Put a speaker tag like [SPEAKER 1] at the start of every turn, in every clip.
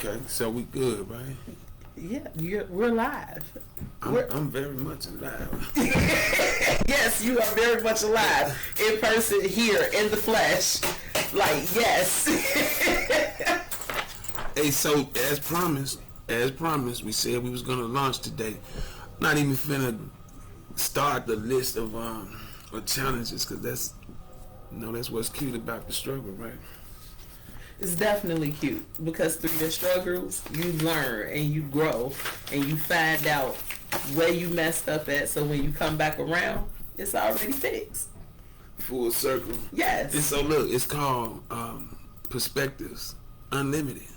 [SPEAKER 1] Okay, so we good, right?
[SPEAKER 2] Yeah, we're live.
[SPEAKER 1] I'm very much alive.
[SPEAKER 2] Yes, you are very much alive. In person, here, in the flesh. Like, yes.
[SPEAKER 1] Hey, so as promised, we said we was gonna launch today. Not even finna start the list of challenges, because that's what's cute about the struggle, right?
[SPEAKER 2] It's definitely cute because through your struggles, you learn and you grow and you find out where you messed up at. So when you come back around, it's already fixed.
[SPEAKER 1] Full circle.
[SPEAKER 2] Yes.
[SPEAKER 1] And so look, it's called Perspectives Unlimited.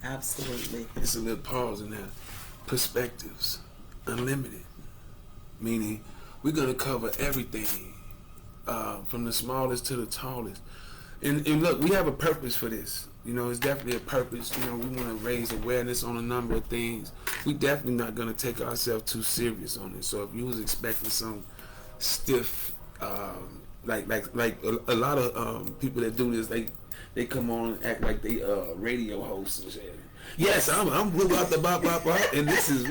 [SPEAKER 2] Absolutely.
[SPEAKER 1] It's a little pause in that. Perspectives Unlimited. Meaning we're going to cover everything from the smallest to the tallest. And look, we have a purpose for this. You know, it's definitely a purpose. You know, we want to raise awareness on a number of things. We definitely not going to take ourselves too serious on it. So if you was expecting some stiff, like a lot of people that do this, they come on and act like they radio hosts and shit. Yes, I'm Blue out the blah blah blah, and this is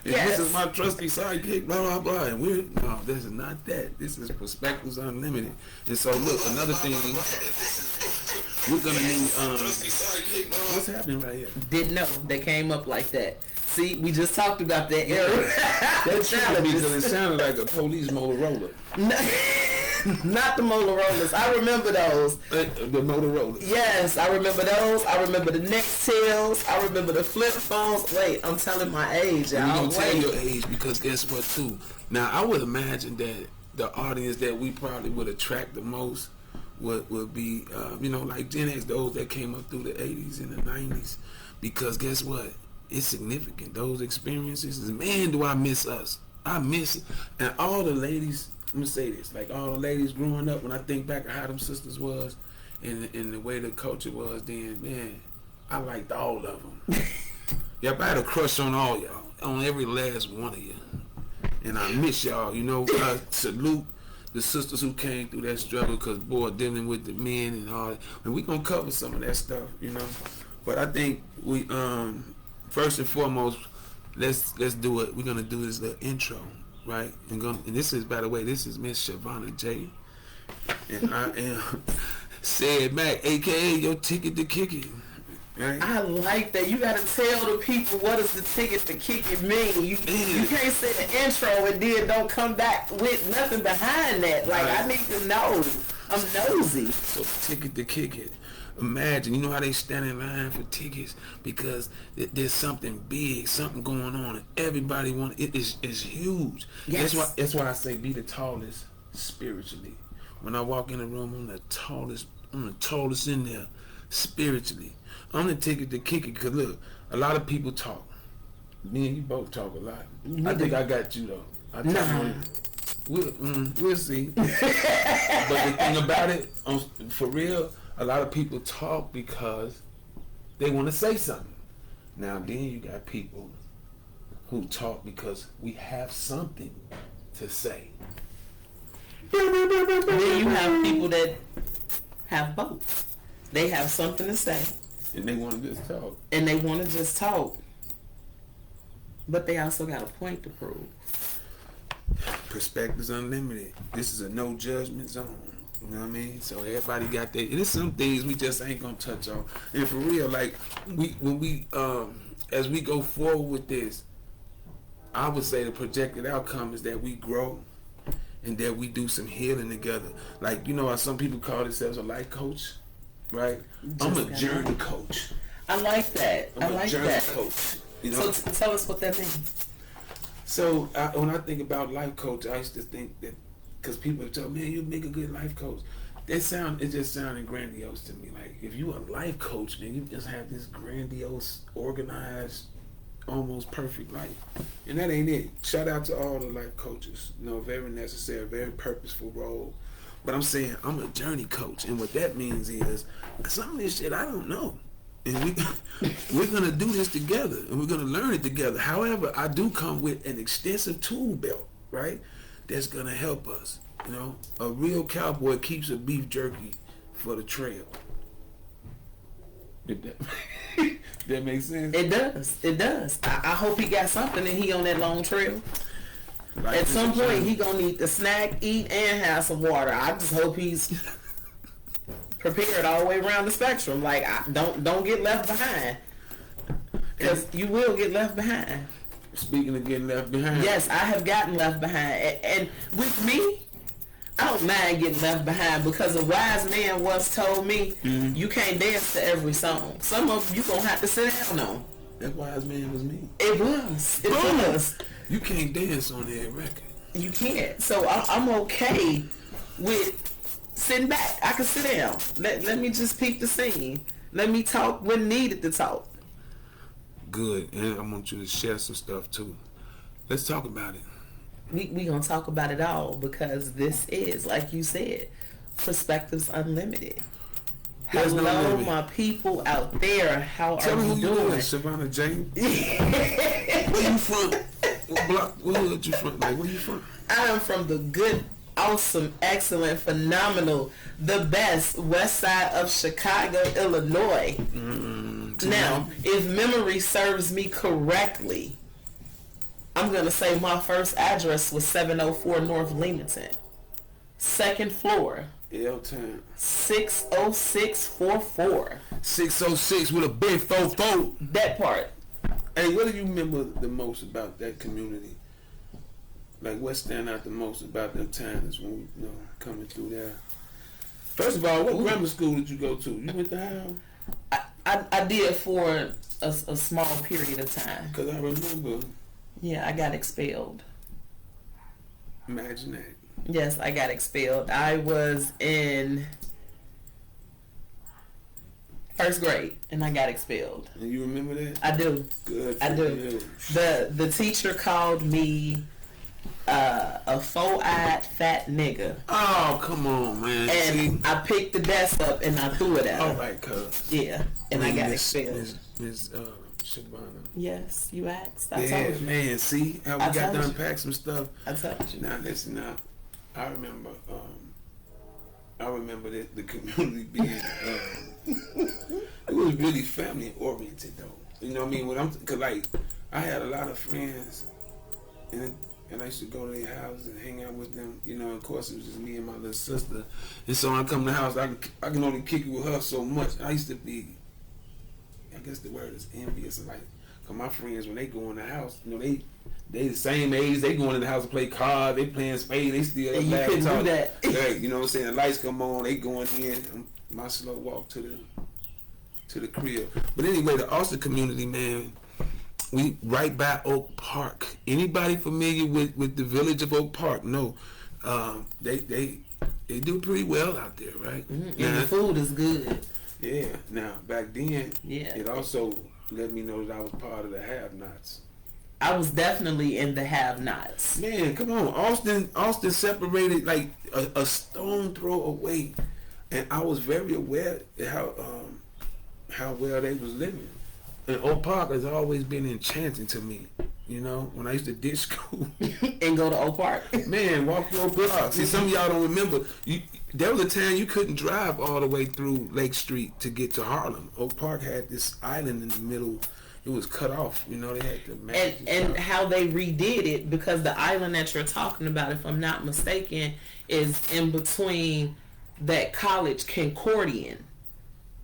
[SPEAKER 1] this is my trusty sidekick, blah blah blah. And this is not that. This is Perspectives Unlimited. And so look, another thing we're gonna need. What's happening right here?
[SPEAKER 2] Didn't know they came up like that. See, we just talked about that era.
[SPEAKER 1] That sounded because it sounded like a police Motorola.
[SPEAKER 2] Not the Motorola's. I remember those.
[SPEAKER 1] The Motorola.
[SPEAKER 2] Yes, I remember those. I remember the Nextels. I remember the flip phones. Wait, I'm telling my age.
[SPEAKER 1] I'm gonna tell your age because guess what too? Now I would imagine that the audience that we probably would attract the most would be like Gen X, those that came up through the 80s and the 90s. Because guess what? It's significant. Those experiences. Man, do I miss us. I miss it. And all the ladies, let me say this, like all the ladies growing up, when I think back of how them sisters was and the way the culture was then, man, I liked all of them. Yep, I had a crush on all y'all, on every last one of you. And I miss y'all, I salute the sisters who came through that struggle, because boy, dealing with the men and all that. And we gonna cover some of that stuff, But I think we first and foremost, let's do it. We're gonna do this little intro, right? And this is, by the way, this is Miss Shavonna J, and I am Said Mac, aka your ticket to kick it. Right?
[SPEAKER 2] I like that. You gotta tell the people what does the ticket to kick it mean. You can't say the intro and then don't come back with nothing behind that. Like, right. I need to know. I'm nosy.
[SPEAKER 1] So ticket to kick it. Imagine, you know how they stand in line for tickets because there's something big, something going on, and everybody wants it. Is huge. Yes. That's why I say be the tallest spiritually. When I walk in the room, I'm the tallest in there spiritually. I'm the ticket to kick it, because look, a lot of people talk. Me and you both talk a lot. I think I got you though. We'll see. But the thing about it, for real, a lot of people talk because they want to say something. Now then you got people who talk because we have something to say.
[SPEAKER 2] Then you have people that have both. They have something to say.
[SPEAKER 1] And they want to just talk.
[SPEAKER 2] But they also got a point to prove.
[SPEAKER 1] Perspectives Unlimited. This is a no judgment zone. You know what I mean? So everybody got that. And there's some things we just ain't gonna touch on. And for real, like as we go forward with this, I would say the projected outcome is that we grow and that we do some healing together. Like, how some people call themselves a life coach, right? I'm a journey coach.
[SPEAKER 2] I like that.
[SPEAKER 1] I'm a journey coach.
[SPEAKER 2] So tell us what that means.
[SPEAKER 1] So when I think about life coach, I used to think that, because people have told me, man, you make a good life coach. It just sounded grandiose to me. Like, if you a life coach, man, you just have this grandiose, organized, almost perfect life. And that ain't it. Shout out to all the life coaches. Very necessary, very purposeful role. But I'm saying I'm a journey coach. And what that means is some of this shit I don't know. And we're going to do this together. And we're going to learn it together. However, I do come with an extensive tool belt, right? That's going to help us. A real cowboy keeps a beef jerky for the trail. That makes sense.
[SPEAKER 2] It does. It does. I hope he got something and he on that long trail.
[SPEAKER 1] Like
[SPEAKER 2] At some point,
[SPEAKER 1] time.
[SPEAKER 2] he gonna need to snack, eat, and have some water. I just hope he's prepared all the way around the spectrum. Like, don't get left behind, because you will get left behind.
[SPEAKER 1] Speaking of getting left behind,
[SPEAKER 2] Yes, I have gotten left behind, and with me, I don't mind getting left behind, because a wise man once told me, you can't dance to every song. Some of them you gonna have to sit down on.
[SPEAKER 1] that wise man was me.
[SPEAKER 2] It was. It
[SPEAKER 1] Boom.
[SPEAKER 2] was.
[SPEAKER 1] You can't dance on that record.
[SPEAKER 2] You can't. So I'm okay with sitting back. I can sit down. Let me just peek the scene. Let me talk when needed to talk.
[SPEAKER 1] Good, and I want you to share some stuff too. Let's talk about it.
[SPEAKER 2] We gonna talk about it all, because this is, like you said, Perspectives Unlimited.
[SPEAKER 1] There's no
[SPEAKER 2] Hello,
[SPEAKER 1] limit.
[SPEAKER 2] my people out there. How
[SPEAKER 1] Tell
[SPEAKER 2] are
[SPEAKER 1] me
[SPEAKER 2] you
[SPEAKER 1] who you
[SPEAKER 2] doing?
[SPEAKER 1] is, Savannah James. Where you from? What block? What hood you from? Like, where you from?
[SPEAKER 2] I am from the good, awesome, excellent, phenomenal, the best west side of Chicago, Illinois. Now, if memory serves me correctly, I'm going to say my first address was 704 North Leamington. Second floor,
[SPEAKER 1] L-Town.
[SPEAKER 2] 60644.
[SPEAKER 1] 606 with a big 4-4.
[SPEAKER 2] That part.
[SPEAKER 1] Hey, what do you remember the most about that community? Like, what stand out the most about them times when we, coming through there? First of all, what grammar school did you go to? You went to Howell?
[SPEAKER 2] I did for a small period of time.
[SPEAKER 1] Because I remember.
[SPEAKER 2] Yeah, I got expelled.
[SPEAKER 1] Imagine that.
[SPEAKER 2] Yes, I got expelled. I was in first grade and I got expelled.
[SPEAKER 1] And you remember that?
[SPEAKER 2] I do.
[SPEAKER 1] Good.
[SPEAKER 2] I do.
[SPEAKER 1] You.
[SPEAKER 2] The teacher called me a four-eyed fat nigga.
[SPEAKER 1] Oh, come on, man.
[SPEAKER 2] And
[SPEAKER 1] See?
[SPEAKER 2] I picked the desk up and I threw it at her.
[SPEAKER 1] All right, cuz.
[SPEAKER 2] Yeah, and I got
[SPEAKER 1] Miss
[SPEAKER 2] expelled.
[SPEAKER 1] Shabana.
[SPEAKER 2] Yes, you asked. I
[SPEAKER 1] Yeah,
[SPEAKER 2] told you.
[SPEAKER 1] man. See how we
[SPEAKER 2] I
[SPEAKER 1] got
[SPEAKER 2] told
[SPEAKER 1] to
[SPEAKER 2] you.
[SPEAKER 1] unpack some stuff.
[SPEAKER 2] I told you.
[SPEAKER 1] Now listen. Now, I remember. The community being. It was really family oriented though. You know what I mean? Cause like I had a lot of friends, and I used to go to their houses and hang out with them. You know, of course it was just me and my little sister. And so when I come to the house, I can only kick it with her so much. I used to be, I guess the word is envious. Like, cause my friends when they go in the house, they the same age. They going in the house to play cards. They playing spades. They still
[SPEAKER 2] And you couldn't do that.
[SPEAKER 1] Right, you know what I'm saying? The lights come on. They going in. My slow walk to the crib. But anyway, the Austin community, man. We right by Oak Park. Anybody familiar with the village of Oak Park? No. They do pretty well out there, right?
[SPEAKER 2] And
[SPEAKER 1] Now,
[SPEAKER 2] the food is good.
[SPEAKER 1] yeah. Now back then,
[SPEAKER 2] Yeah.
[SPEAKER 1] it also let me know that I was part of the have-nots.
[SPEAKER 2] I was definitely in the have-nots.
[SPEAKER 1] Man, come on. Austin separated like a stone throw away. And I was very aware of how well they was living. And Oak Park has always been enchanting to me. You know, when I used to ditch school.
[SPEAKER 2] And go to Oak Park.
[SPEAKER 1] Man, walk through Oak Park. See, some of y'all don't remember. There was a time you couldn't drive all the way through Lake Street to get to Harlem. Oak Park had this island in the middle. It was cut off. You know, they had to manage
[SPEAKER 2] And how they redid it, because the island that you're talking about, if I'm not mistaken, is in between that college Concordian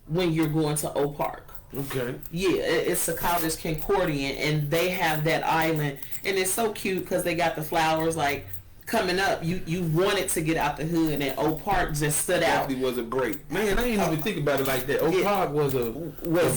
[SPEAKER 2] when you're going to Oak Park.
[SPEAKER 1] Okay.
[SPEAKER 2] Yeah, it's a college Concordian, and they have that island, and it's so cute because they got the flowers like coming up. You wanted to get out the hood, and Oak Park just stood out.
[SPEAKER 1] It was a break. Man, I didn't even think about it like that. Oak Park was a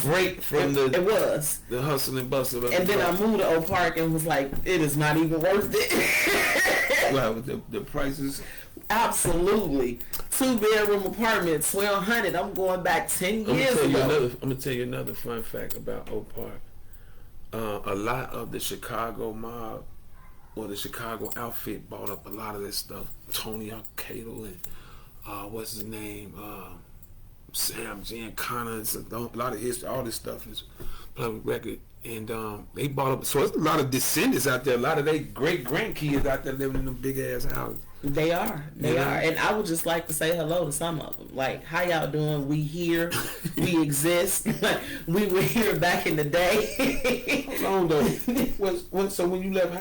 [SPEAKER 1] break from
[SPEAKER 2] it was
[SPEAKER 1] the hustle and bustle of
[SPEAKER 2] and
[SPEAKER 1] the
[SPEAKER 2] then I
[SPEAKER 1] block.
[SPEAKER 2] moved to Oak Park and was like, it is not even worth it.
[SPEAKER 1] Wow, with the prices.
[SPEAKER 2] Absolutely. 2-bedroom apartment, $1,200. I'm going back 10 years ago.
[SPEAKER 1] I'm gonna tell you another fun fact about Oak Park. A lot of the Chicago mob or the Chicago outfit bought up a lot of this stuff. Tony Arcado and what's his name? Sam Giancana. It's a lot of history. All this stuff is public record. And they bought up. So there's a lot of descendants out there. A lot of their great grandkids out there living in them big ass houses.
[SPEAKER 2] They are. They are. And I would just like to say hello to some of them. Like, how y'all doing? We here. We exist. We were here back in the day.
[SPEAKER 1] Hold on though. So when you left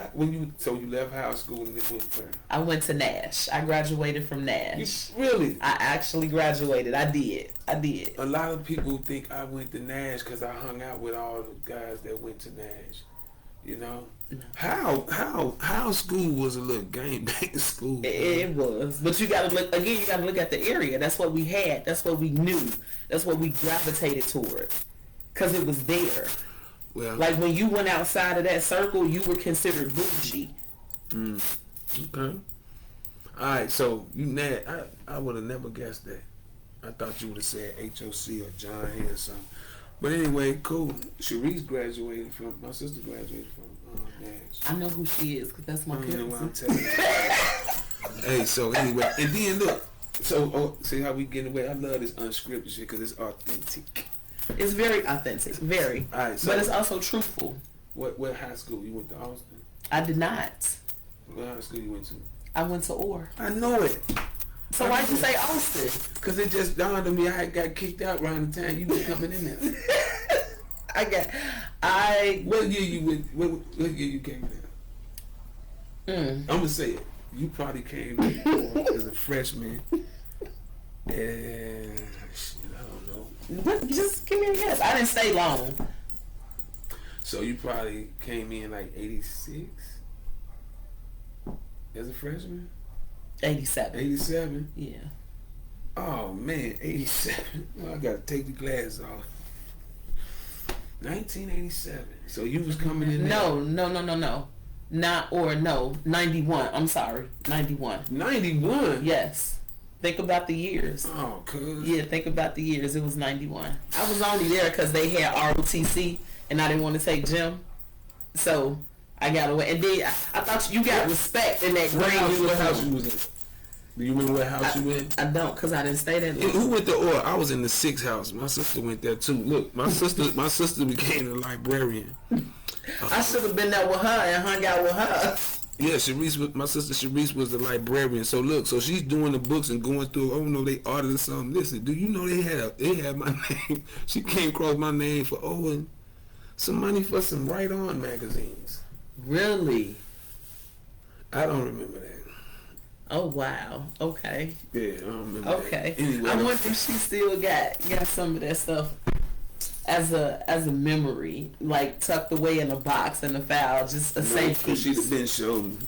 [SPEAKER 1] high school and it went where?
[SPEAKER 2] I went to Nash. I graduated from Nash.
[SPEAKER 1] Really?
[SPEAKER 2] I actually graduated. I did.
[SPEAKER 1] A lot of people think I went to Nash because I hung out with all the guys that went to Nash. You know, how school was a little game bang school.
[SPEAKER 2] It was, but you got to look again. You got to look at the area. That's what we had. That's what we knew. That's what we gravitated toward, because it was there.
[SPEAKER 1] Well,
[SPEAKER 2] like when you went outside of that circle, you were considered bougie.
[SPEAKER 1] Okay. All right. So I would have never guessed that. I thought you would have said HOC or John Hay or something. But anyway, cool. Sharice graduated from, my sister graduated from Nash.
[SPEAKER 2] I know who she is because that's my cousin.
[SPEAKER 1] I'm telling you. Hey, so anyway, and then look, so see how we getting away? I love this unscripted shit because it's authentic.
[SPEAKER 2] It's very authentic, very.
[SPEAKER 1] All right, so
[SPEAKER 2] but it's also truthful.
[SPEAKER 1] What high school you went to? Austin?
[SPEAKER 2] I did not.
[SPEAKER 1] What high school you went to?
[SPEAKER 2] I went to Orr.
[SPEAKER 1] I know it.
[SPEAKER 2] So why'd you say Austin?
[SPEAKER 1] Because it just dawned on me I got kicked out around the time you were coming in there. What year you went? What year you came in? I'm gonna say it. You probably came in as a freshman. And I don't know.
[SPEAKER 2] What? Just give me a guess. I didn't stay long.
[SPEAKER 1] So you probably came in like 86 as a freshman.
[SPEAKER 2] 87.
[SPEAKER 1] 87?
[SPEAKER 2] Yeah.
[SPEAKER 1] Oh man, 87. Well, I gotta take the glasses off. 1987. So you was coming in there?
[SPEAKER 2] No. Not or no. 91. I'm sorry. 91.
[SPEAKER 1] 91?
[SPEAKER 2] Yes. Think about the years.
[SPEAKER 1] Oh, cuz.
[SPEAKER 2] Yeah, think about the years. It was 91. I was only there because they had ROTC and I didn't want to take gym. So I got away. And then I thought you got respect in that grade.
[SPEAKER 1] What house you was in? Do you remember what house you went?
[SPEAKER 2] I don't, because I didn't stay there long.
[SPEAKER 1] Who went to Orr? I was in the 6th house. My sister went there too. Look, my sister became a librarian.
[SPEAKER 2] I should have been there with her and hung out with her.
[SPEAKER 1] Yeah, my sister Sharice was the librarian. So look, so she's doing the books and going through. Oh no, they audited something. Listen, do you know they had my name? She came across my name for owing some money for some Right On magazines.
[SPEAKER 2] Really?
[SPEAKER 1] I don't remember that.
[SPEAKER 2] Oh wow. Okay.
[SPEAKER 1] Yeah, I don't remember.
[SPEAKER 2] Okay.
[SPEAKER 1] That. Anyway,
[SPEAKER 2] I wonder if she still got some of that stuff as a memory, like tucked away in a box in a file, just a safe piece.
[SPEAKER 1] She'd have been shown.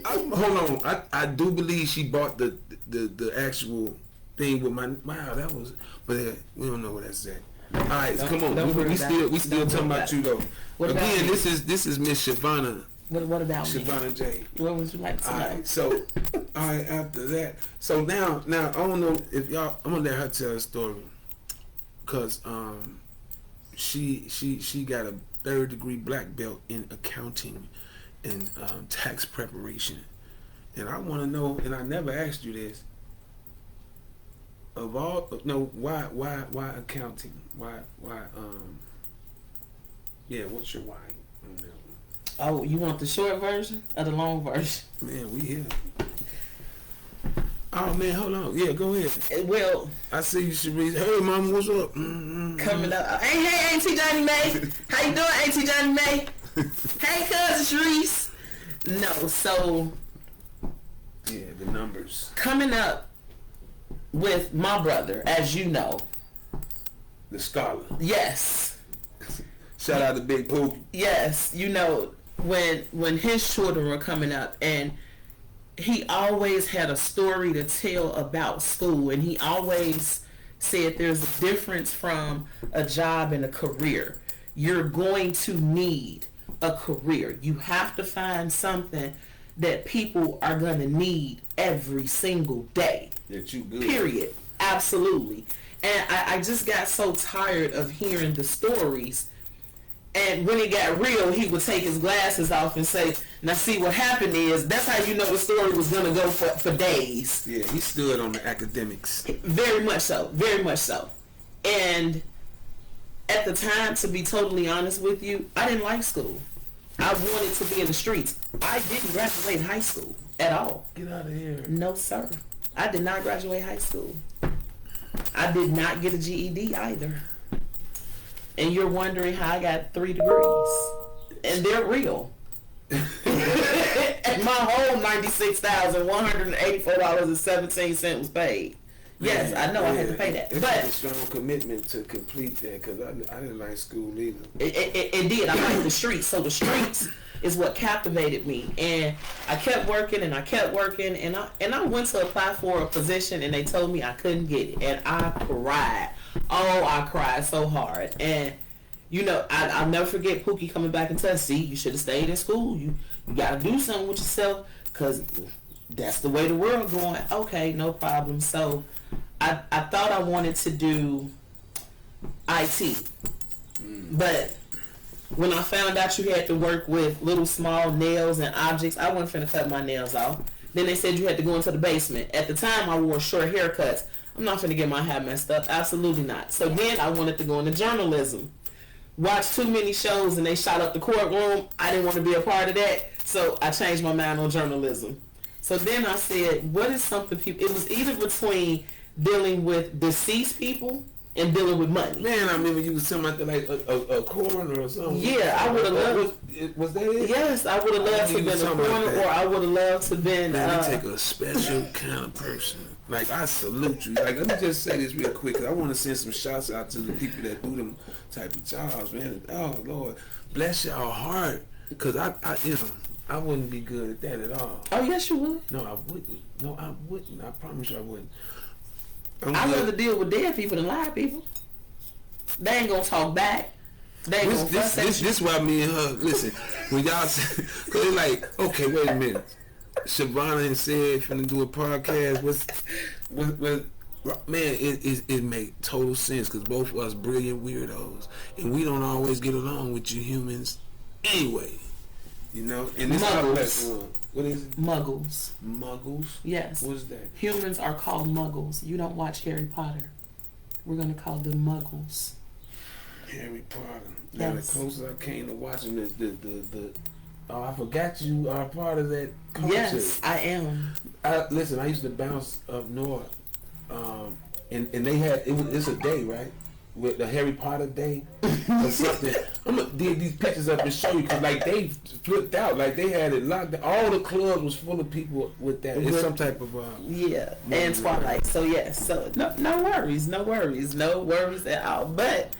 [SPEAKER 1] Hold on. I do believe she bought the actual thing with my. Wow, that was. But we don't know what that's at. All right, come on. We still talking about you though. Again, this is Miss Shavonna.
[SPEAKER 2] What about
[SPEAKER 1] Shavonna
[SPEAKER 2] me?
[SPEAKER 1] J.
[SPEAKER 2] What would you like to know?
[SPEAKER 1] Right, so, all right, after that. So now, I don't know if y'all, I'm going to let her tell a story. Because she got a 3rd-degree black belt in accounting and tax preparation. And I want to know, and I never asked you this, why accounting? Why, what's your why on that one?
[SPEAKER 2] Oh, you want the short version or the long version?
[SPEAKER 1] Man, we here. Oh man, hold on. Yeah, go ahead.
[SPEAKER 2] Well,
[SPEAKER 1] I see you, Sharice. Hey, mama, what's up?
[SPEAKER 2] Coming up. Hey, Auntie Johnny May. How you doing, Auntie Johnny May? Hey, cousin Sharice. No, so
[SPEAKER 1] yeah, the numbers
[SPEAKER 2] coming up with my brother, as you know,
[SPEAKER 1] the scholar.
[SPEAKER 2] Yes.
[SPEAKER 1] Shout out to Big Poop.
[SPEAKER 2] Yes, you know. When his children were coming up, and he always had a story to tell about school, and he always said there's a difference from a job and a career. You're going to need a career. You have to find something that people are going to need every single day.
[SPEAKER 1] That you good.
[SPEAKER 2] Period. Absolutely. And I just got so tired of hearing the stories. And when it got real, he would take his glasses off and say, now see what happened is, that's how you know the story was going to go for days.
[SPEAKER 1] Yeah, he stood on the academics.
[SPEAKER 2] Very much so. Very much so. And at the time, to be totally honest with you, I didn't like school. I wanted to be in the streets. I didn't graduate high school at all.
[SPEAKER 1] Get out of here.
[SPEAKER 2] No, sir. I did not graduate high school. I did not get a GED either. And you're wondering how I got 3 degrees. And they're real. And my whole $96,184.17 was paid. Yes, I know I had to pay that.
[SPEAKER 1] It's
[SPEAKER 2] but
[SPEAKER 1] a strong commitment to complete that because I didn't like school either.
[SPEAKER 2] It did. I liked the streets. So the streets is what captivated me. And I kept working and I kept working. And I went to apply for a position and they told me I couldn't get it. And I cried. Oh, I cried so hard. And you know, I'll never forget Pookie coming back and telling, see, you should have stayed in school. You got to do something with yourself because that's the way the world going. Okay, no problem. So I thought I wanted to do IT. But when I found out you had to work with little small nails and objects, I wasn't finna cut my nails off. Then they said you had to go into the basement. At the time, I wore short haircuts. I'm not finna get my hair messed up. Absolutely not. So then I wanted to go into journalism. Watched too many shows and they shot up the courtroom. I didn't want to be a part of that, so I changed my mind on journalism. So then I said, what is something people... It was either between dealing with deceased people and dealing with money.
[SPEAKER 1] Man, I remember you was talking about like a coroner or something.
[SPEAKER 2] Yeah, I would have loved...
[SPEAKER 1] Was that it?
[SPEAKER 2] Yes, I would have loved to have been a coroner, or I would have loved to have been...
[SPEAKER 1] Man, you take a special kind of person. Like, I salute you. Like, let me just say this real quick, because I want to send some shouts out to the people that do them type of jobs, man. Oh, Lord, bless y'all heart, because I wouldn't be good at that at all.
[SPEAKER 2] Oh, yes, you would.
[SPEAKER 1] No, I wouldn't. I promise you I wouldn't.
[SPEAKER 2] I'd rather deal with dead people than live people. They ain't gonna talk back. They ain't gonna fuss at you.
[SPEAKER 1] This why me and her, listen, when y'all say, cause it's like, okay, wait a minute. Shavonna and said finna do a podcast. Man, it make total sense because both of us brilliant weirdos, and we don't always get along with you humans anyway. You know, and this
[SPEAKER 2] Muggles.
[SPEAKER 1] What is it?
[SPEAKER 2] Muggles.
[SPEAKER 1] Muggles?
[SPEAKER 2] Yes.
[SPEAKER 1] What's that?
[SPEAKER 2] Humans are called muggles. You don't watch Harry Potter. We're gonna call them muggles.
[SPEAKER 1] Harry Potter. Now
[SPEAKER 2] Yes.
[SPEAKER 1] the closest I came to watching the oh, I forgot you are part of that culture.
[SPEAKER 2] Yes, I am.
[SPEAKER 1] Listen, I used to bounce up north, and they had it's a day, right, with the Harry Potter day or something. I'm gonna dig these pictures up and show you because like they flipped out, like they had it locked. All the clubs was full of people with that. It's some type of
[SPEAKER 2] yeah, and Twilight. So yes, so no worries at all. But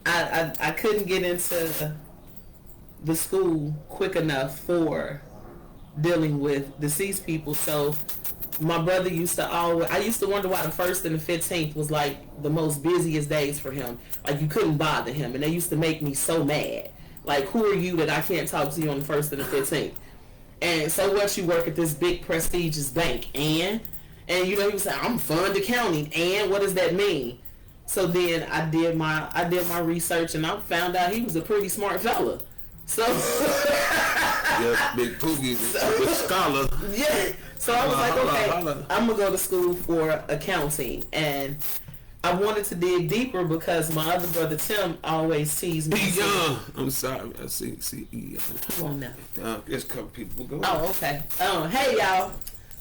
[SPEAKER 2] I couldn't get into the school quick enough for dealing with deceased people. So my brother used to I used to wonder why the 1st and the 15th was like the most busiest days for him. Like you couldn't bother him, and they used to make me so mad. Like, who are you that I can't talk to you on the 1st and the 15th? And so what, you work at this big prestigious bank, and you know, he was saying, I'm fund accounting, and what does that mean? So then I did my research, and I found out he was a pretty smart fella. So
[SPEAKER 1] yeah, big Poogie, the scholar.
[SPEAKER 2] Yeah. So I was like, okay, I'm gonna go to school for accounting, and I wanted to dig deeper because my other brother Tim always teased me.
[SPEAKER 1] I'm sorry, I see.
[SPEAKER 2] Come on now.
[SPEAKER 1] There's a couple people go.
[SPEAKER 2] Oh, okay. Hey y'all.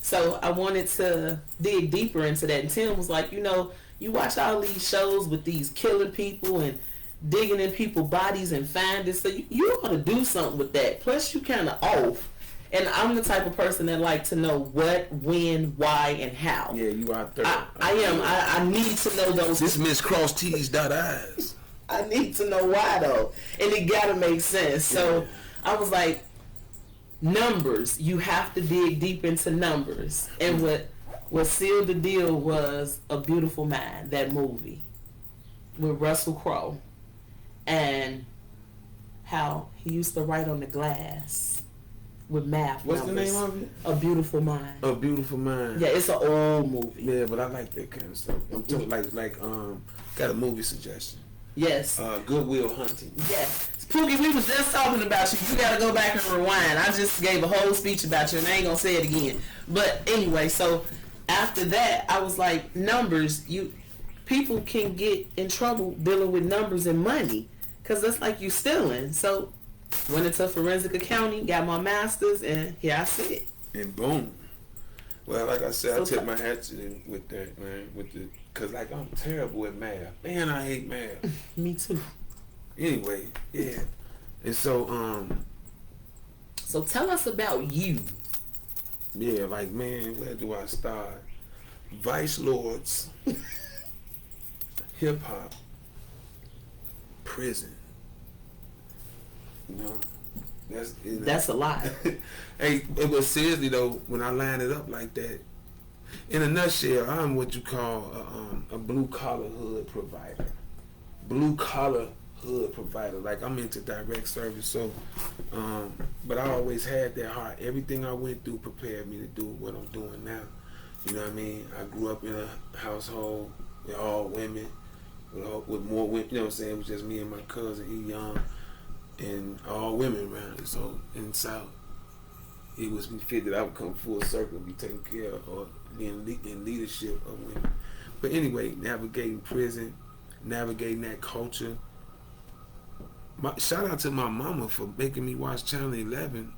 [SPEAKER 2] So I wanted to dig deeper into that, and Tim was like, you know, you watch all these shows with these killing people and digging in people's bodies and finding, so you ought to do something with that. Plus, you kind of off. And I'm the type of person that like to know what, when, why, and how.
[SPEAKER 1] Yeah, you are third.
[SPEAKER 2] I am. I need to know those.
[SPEAKER 1] This Miss Cross T's dot I's.
[SPEAKER 2] I need to know why though, and it gotta make sense. So I was like, numbers. You have to dig deep into numbers. And what sealed the deal was A Beautiful Mind, that movie with Russell Crowe, and how he used to write on the glass with math
[SPEAKER 1] What's
[SPEAKER 2] numbers.
[SPEAKER 1] the name of it?
[SPEAKER 2] A Beautiful Mind.
[SPEAKER 1] A Beautiful Mind.
[SPEAKER 2] Yeah, it's an old movie.
[SPEAKER 1] Yeah, but I like that kind of stuff. I'm talking got a movie suggestion.
[SPEAKER 2] Yes.
[SPEAKER 1] Good Will Hunting.
[SPEAKER 2] Yes. Pookie, we was just talking about you. You gotta go back and rewind. I just gave a whole speech about you and I ain't gonna say it again. But anyway, so after that, I was like, numbers, people can get in trouble dealing with numbers and money. Cause that's like you stealing. So Went into forensic accounting, got my master's, and here I sit.
[SPEAKER 1] And boom. Well, like I said, I
[SPEAKER 2] So
[SPEAKER 1] took my hat to them with that, man. Cause like I'm terrible at math. Man, I hate math.
[SPEAKER 2] Me too.
[SPEAKER 1] Anyway, yeah. And so,
[SPEAKER 2] So tell us about you.
[SPEAKER 1] yeah, like man, where do I start? Vice Lords, hip hop, prison. You know,
[SPEAKER 2] That's a lot.
[SPEAKER 1] Hey, but seriously though, when I line it up like that, in a nutshell, I'm what you call a blue collar hood provider. Blue collar hood provider. Like I'm into direct service, so but I always had that heart. Everything I went through prepared me to do what I'm doing now. You know what I mean? I grew up in a household with all women, with more women. You know what I'm saying? It was just me and my cousin. He young, and all women around it. So in the South, it was fit that I would come full circle, be taken care of, or be in leadership of women. But anyway, navigating prison, navigating that culture. Shout out to my mama for making me watch Channel 11.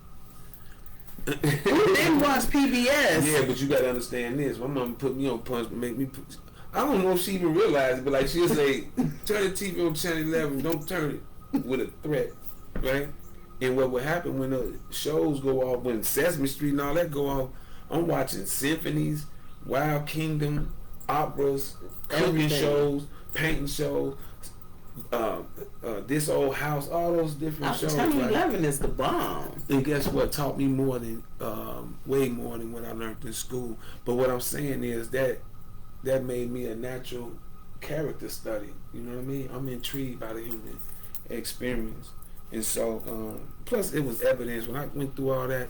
[SPEAKER 2] Who didn't watch PBS?
[SPEAKER 1] Yeah, but you gotta understand this. My mama put me on punch, make me. I don't know if she even realized it, but like she'll say, turn the TV on Channel 11. Don't turn it with a threat, right? And what would happen when the shows go off, when Sesame Street and all that go off, I'm watching symphonies, Wild Kingdom, operas, cooking shows, painting shows, This Old House, all those different shows.
[SPEAKER 2] Channel 11 is the bomb.
[SPEAKER 1] And guess what? Taught me more than, way more than what I learned in school. But what I'm saying is that made me a natural character study. You know what I mean? I'm intrigued by the human experience. And so, plus it was evidence when I went through all that.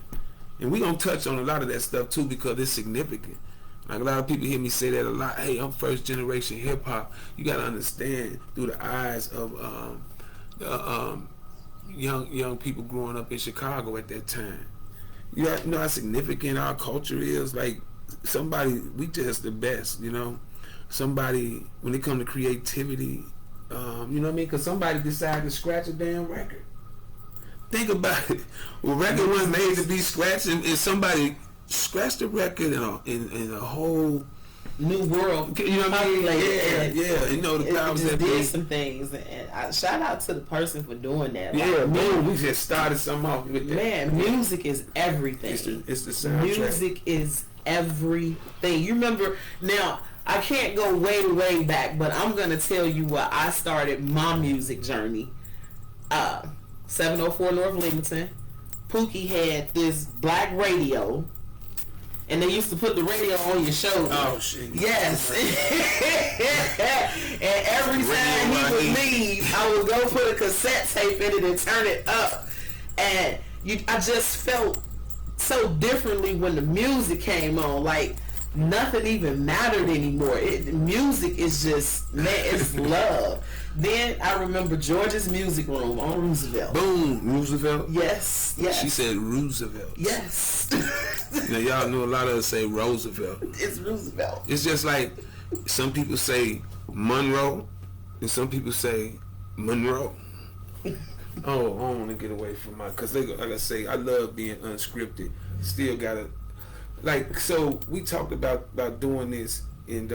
[SPEAKER 1] And we gonna touch on a lot of that stuff too because it's significant. Like a lot of people hear me say that a lot. Hey, I'm first generation hip hop. You gotta understand through the eyes of young people growing up in Chicago at that time. You know how significant our culture is. Like somebody, we just the best. You know, somebody when it comes to creativity. You know what I mean? Because somebody decided to scratch a damn record. Think about it. Well, record wasn't made to be scratched, and somebody scratched the record in a whole
[SPEAKER 2] new world.
[SPEAKER 1] You know what I mean? Yeah. You know the powers that
[SPEAKER 2] did
[SPEAKER 1] be.
[SPEAKER 2] some things, and I shout out to the person for doing that.
[SPEAKER 1] Yeah, like, man, we just started something off with that.
[SPEAKER 2] Man, music is everything.
[SPEAKER 1] It's the soundtrack.
[SPEAKER 2] Music is everything. You remember now? I can't go way back, but I'm gonna tell you where I started my music journey. 704 North Leamington. Pookie had this black radio, and they used to put the radio on your shoulder.
[SPEAKER 1] Oh shit!
[SPEAKER 2] Yes. And every time he would leave, I would go put a cassette tape in it and turn it up, and I just felt so differently when the music came on. Like nothing even mattered anymore. Music is just, man, it's love. Then I remember George's Music Room on Roosevelt.
[SPEAKER 1] Boom, Roosevelt.
[SPEAKER 2] Yes.
[SPEAKER 1] She said Roosevelt.
[SPEAKER 2] Yes.
[SPEAKER 1] Now y'all know a lot of us say Roosevelt.
[SPEAKER 2] It's Roosevelt.
[SPEAKER 1] It's just like some people say Monroe, and some people say Monroe. Oh, I don't want to get away from cause like I say, I love being unscripted. Still gotta. Like, so we talked about doing this, and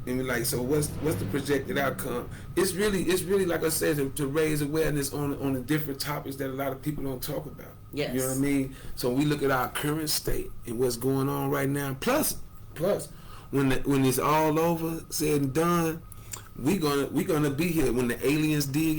[SPEAKER 1] we like, so what's the projected outcome? It's really like I said, to raise awareness on the different topics that a lot of people don't talk about.
[SPEAKER 2] Yes.
[SPEAKER 1] You know what I mean? So we look at our current state and what's going on right now. Plus, when it's all over, said and done, we gonna be here when the aliens dig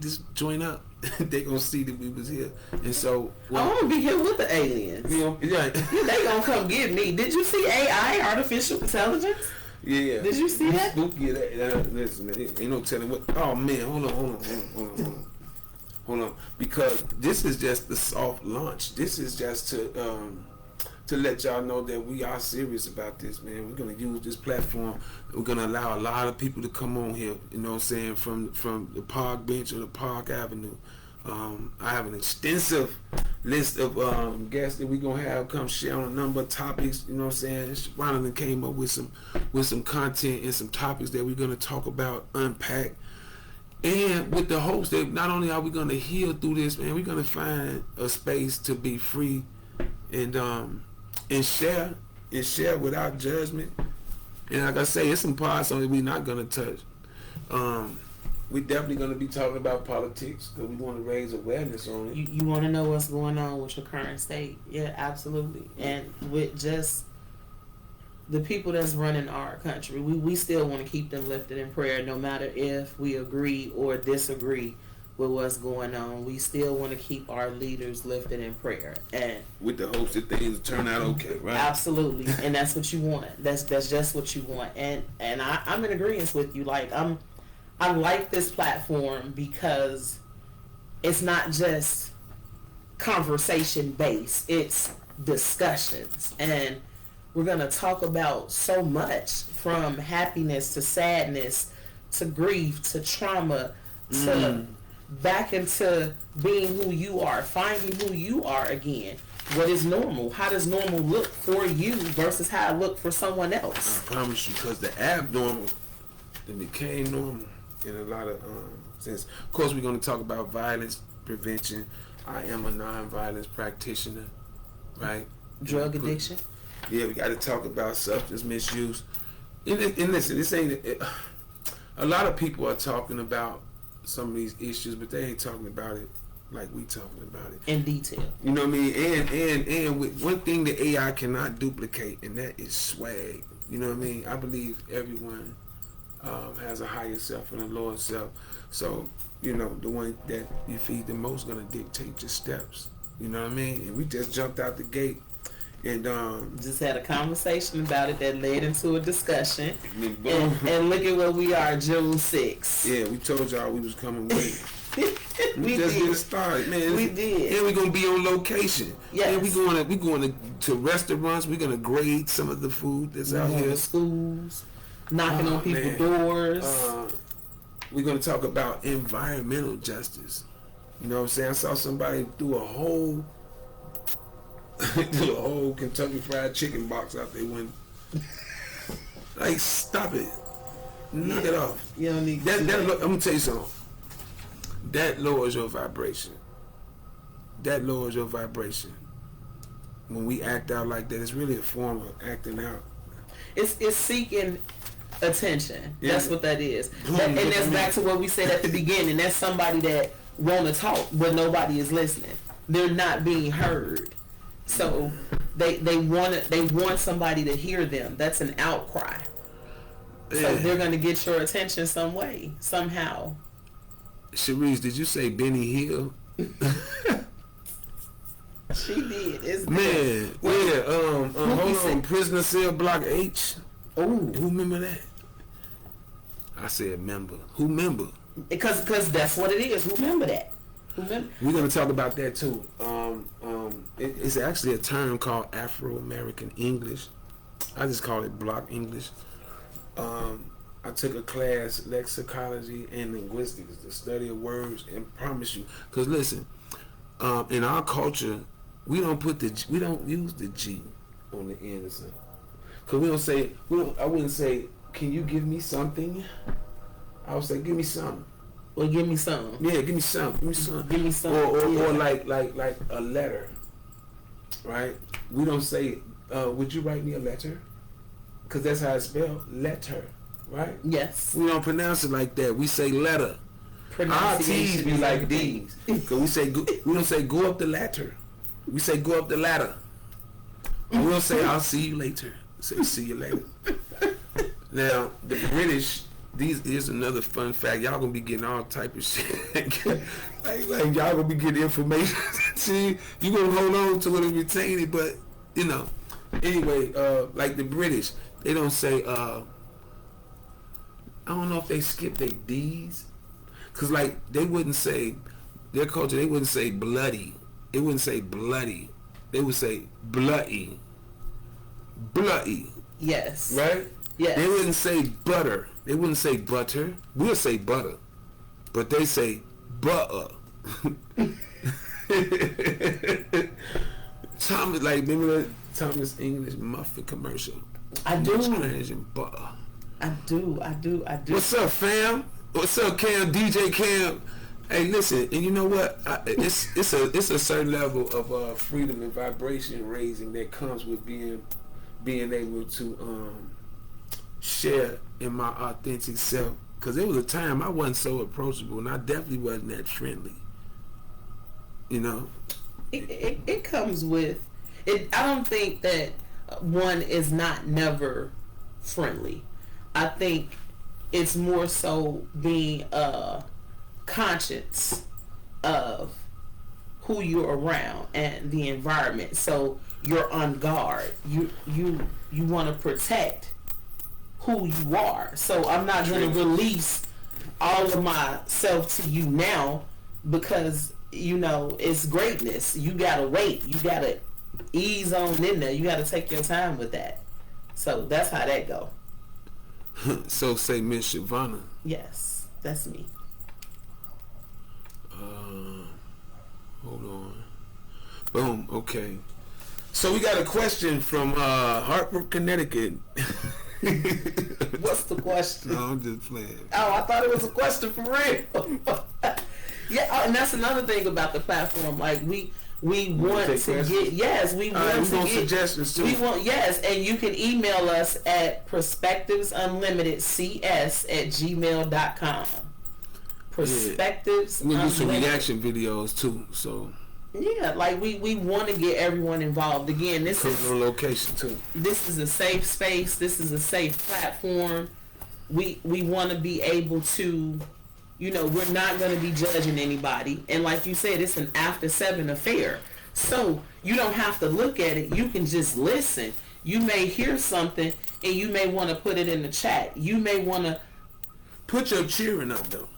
[SPEAKER 1] this joint up. They gonna see that we was here, and so
[SPEAKER 2] I want to be here with the aliens.
[SPEAKER 1] You know, yeah.
[SPEAKER 2] They gonna come get me. Did you see AI, artificial intelligence?
[SPEAKER 1] Yeah.
[SPEAKER 2] Did you see that?
[SPEAKER 1] Spooky. Listen, ain't no telling what. Oh man, hold on. Because this is just the soft launch. This is just to let y'all know that we are serious about this, man. We're gonna use this platform. We're gonna allow a lot of people to come on here. You know what I'm saying? From the park bench or the Park Avenue. I have an extensive list of guests that we're gonna have come share on a number of topics. You know what I'm saying? Ronald came up with some content and some topics that we're gonna talk about, unpack, And with the hopes that not only are we going to heal through this, man, we're going to find a space to be free and share without judgment. And like I say, it's some parts on it we're not going to touch. We're definitely going to be talking about politics because we want to raise awareness on it.
[SPEAKER 2] You want to know what's going on with your current state? Yeah, absolutely. And with just the people that's running our country, we still want to keep them lifted in prayer, no matter if we agree or disagree with what's going on. We still want to keep our leaders lifted in prayer, and with
[SPEAKER 1] the hopes that things turn out okay, right?
[SPEAKER 2] Absolutely, and that's what you want. That's just what you want, and I'm in agreement with you. Like I like this platform because it's not just conversation based; it's discussions, and we're going to talk about so much, from happiness to sadness to grief to trauma to back into being who you are, finding who you are again. What is normal? How does normal look for you versus how it looked for someone else?
[SPEAKER 1] I promise you, because the abnormal, it became normal in a lot of sense. Of course, we're going to talk about violence prevention. I am a non-violence practitioner, right?
[SPEAKER 2] Drug addiction.
[SPEAKER 1] Yeah, we got to talk about substance misuse. And listen, this ain't... a lot of people are talking about some of these issues, but they ain't talking about it like we talking about it.
[SPEAKER 2] In detail.
[SPEAKER 1] You know what I mean? And with one thing that AI cannot duplicate, and that is swag. You know what I mean? I believe everyone has a higher self and a lower self. So, you know, the one that you feed the most going to dictate your steps. You know what I mean? And we just jumped out the gate. And
[SPEAKER 2] just had a conversation about it that led into a discussion. And look at where we are, June 6th.
[SPEAKER 1] Yeah, we told y'all we was coming with it. we just
[SPEAKER 2] did.
[SPEAKER 1] Getting started, man.
[SPEAKER 2] We did.
[SPEAKER 1] And we're gonna be on location.
[SPEAKER 2] Yes.
[SPEAKER 1] And we going to restaurants. We're gonna grade some of the food that's out here.
[SPEAKER 2] Schools, knocking on people's doors.
[SPEAKER 1] We're gonna talk about environmental justice. You know what I'm saying? I saw somebody do a whole Kentucky Fried Chicken box out there. When like, stop it, knock it off.
[SPEAKER 2] You don't need
[SPEAKER 1] that. I'm gonna tell you something. That lowers your vibration. When we act out like that, it's really a form of acting out.
[SPEAKER 2] It's seeking attention.
[SPEAKER 1] Yeah.
[SPEAKER 2] That's what that is. And that's back to what we said at the beginning. That's somebody that want to talk, but nobody is listening. They're not being heard. So they want somebody to hear them. That's an outcry. Yeah. So they're going to get your attention some way, somehow.
[SPEAKER 1] Sharice, did you say Benny Hill?
[SPEAKER 2] She did. It's
[SPEAKER 1] man, yeah. Hold on. Prisoner Cell Block H.
[SPEAKER 2] Oh,
[SPEAKER 1] who remember that? I said member. Who member?
[SPEAKER 2] Because that's what it is. Who remember that?
[SPEAKER 1] We're gonna talk about that too. It's actually a term called Afro-American English. I just call it Block English. I took a class, lexicology and linguistics, the study of words, and promise you, because listen, in our culture, we don't use the G on the end of something. Because I wouldn't say, can you give me something? I would say, give me something.
[SPEAKER 2] Well, give me some.
[SPEAKER 1] Yeah, give me some. Give me some.
[SPEAKER 2] Give me some.
[SPEAKER 1] Or like a letter, right? We don't say, would you write me a letter? Because that's how it's spelled, letter, right?
[SPEAKER 2] Yes.
[SPEAKER 1] We don't pronounce it like that. We say letter. Our T's be like D's. Because we don't say go up the ladder. We say go up the ladder. We don't say I'll see you later. We say see you later. Now the British. Here's another fun fact. Y'all gonna be getting all type of shit. like y'all gonna be getting information. See, you gonna hold on to it and retain it, but you know. Anyway, like the British, they don't say. I don't know if they skip their D's, cause like they wouldn't say their culture. They wouldn't say bloody. They wouldn't say bloody. They would say bloody. Bloody.
[SPEAKER 2] Yes.
[SPEAKER 1] Right.
[SPEAKER 2] Yes.
[SPEAKER 1] They wouldn't say butter. They wouldn't say butter. We'll say butter. But they say butter. Thomas, like, remember that Thomas English muffin commercial?
[SPEAKER 2] I do.
[SPEAKER 1] Spanish and butter.
[SPEAKER 2] I do.
[SPEAKER 1] What's up, fam? What's up, Cam? DJ Cam. Hey, listen, and you know what? It's a certain level of freedom and vibration raising that comes with being able to share in my authentic self. Because there was a time I wasn't so approachable, and I definitely wasn't that friendly. You know,
[SPEAKER 2] it comes with it. I don't think that one is not never friendly. I think it's more so being conscious of who you're around and the environment. So you're on guard. You want to protect who you are. So I'm not going to release all of myself to you now because, you know, it's greatness. You got to wait. You got to ease on in there. You got to take your time with that. So that's how that go.
[SPEAKER 1] So say Miss Shavonna.
[SPEAKER 2] Yes, that's me.
[SPEAKER 1] Hold on. Boom. Okay. So we got a question from Hartford, Connecticut.
[SPEAKER 2] What's the question?
[SPEAKER 1] No, I'm just playing.
[SPEAKER 2] Oh, I thought it was a question for real. Yeah, and that's another thing about the platform. Like we want to get we want
[SPEAKER 1] suggestions too.
[SPEAKER 2] We want and you can email us at PerspectivesUnlimitedCS@gmail.com. Perspectives.
[SPEAKER 1] We'll do some reaction videos too. So
[SPEAKER 2] yeah, like we want to get everyone involved. Again, this is
[SPEAKER 1] on location too.
[SPEAKER 2] This is a safe space. This is a safe platform. We want to be able to, you know, we're not going to be judging anybody. And like you said, it's an after 7 affair. So you don't have to look at it. You can just listen. You may hear something and you may want to put it in the chat. You may want to
[SPEAKER 1] put your cheering up though.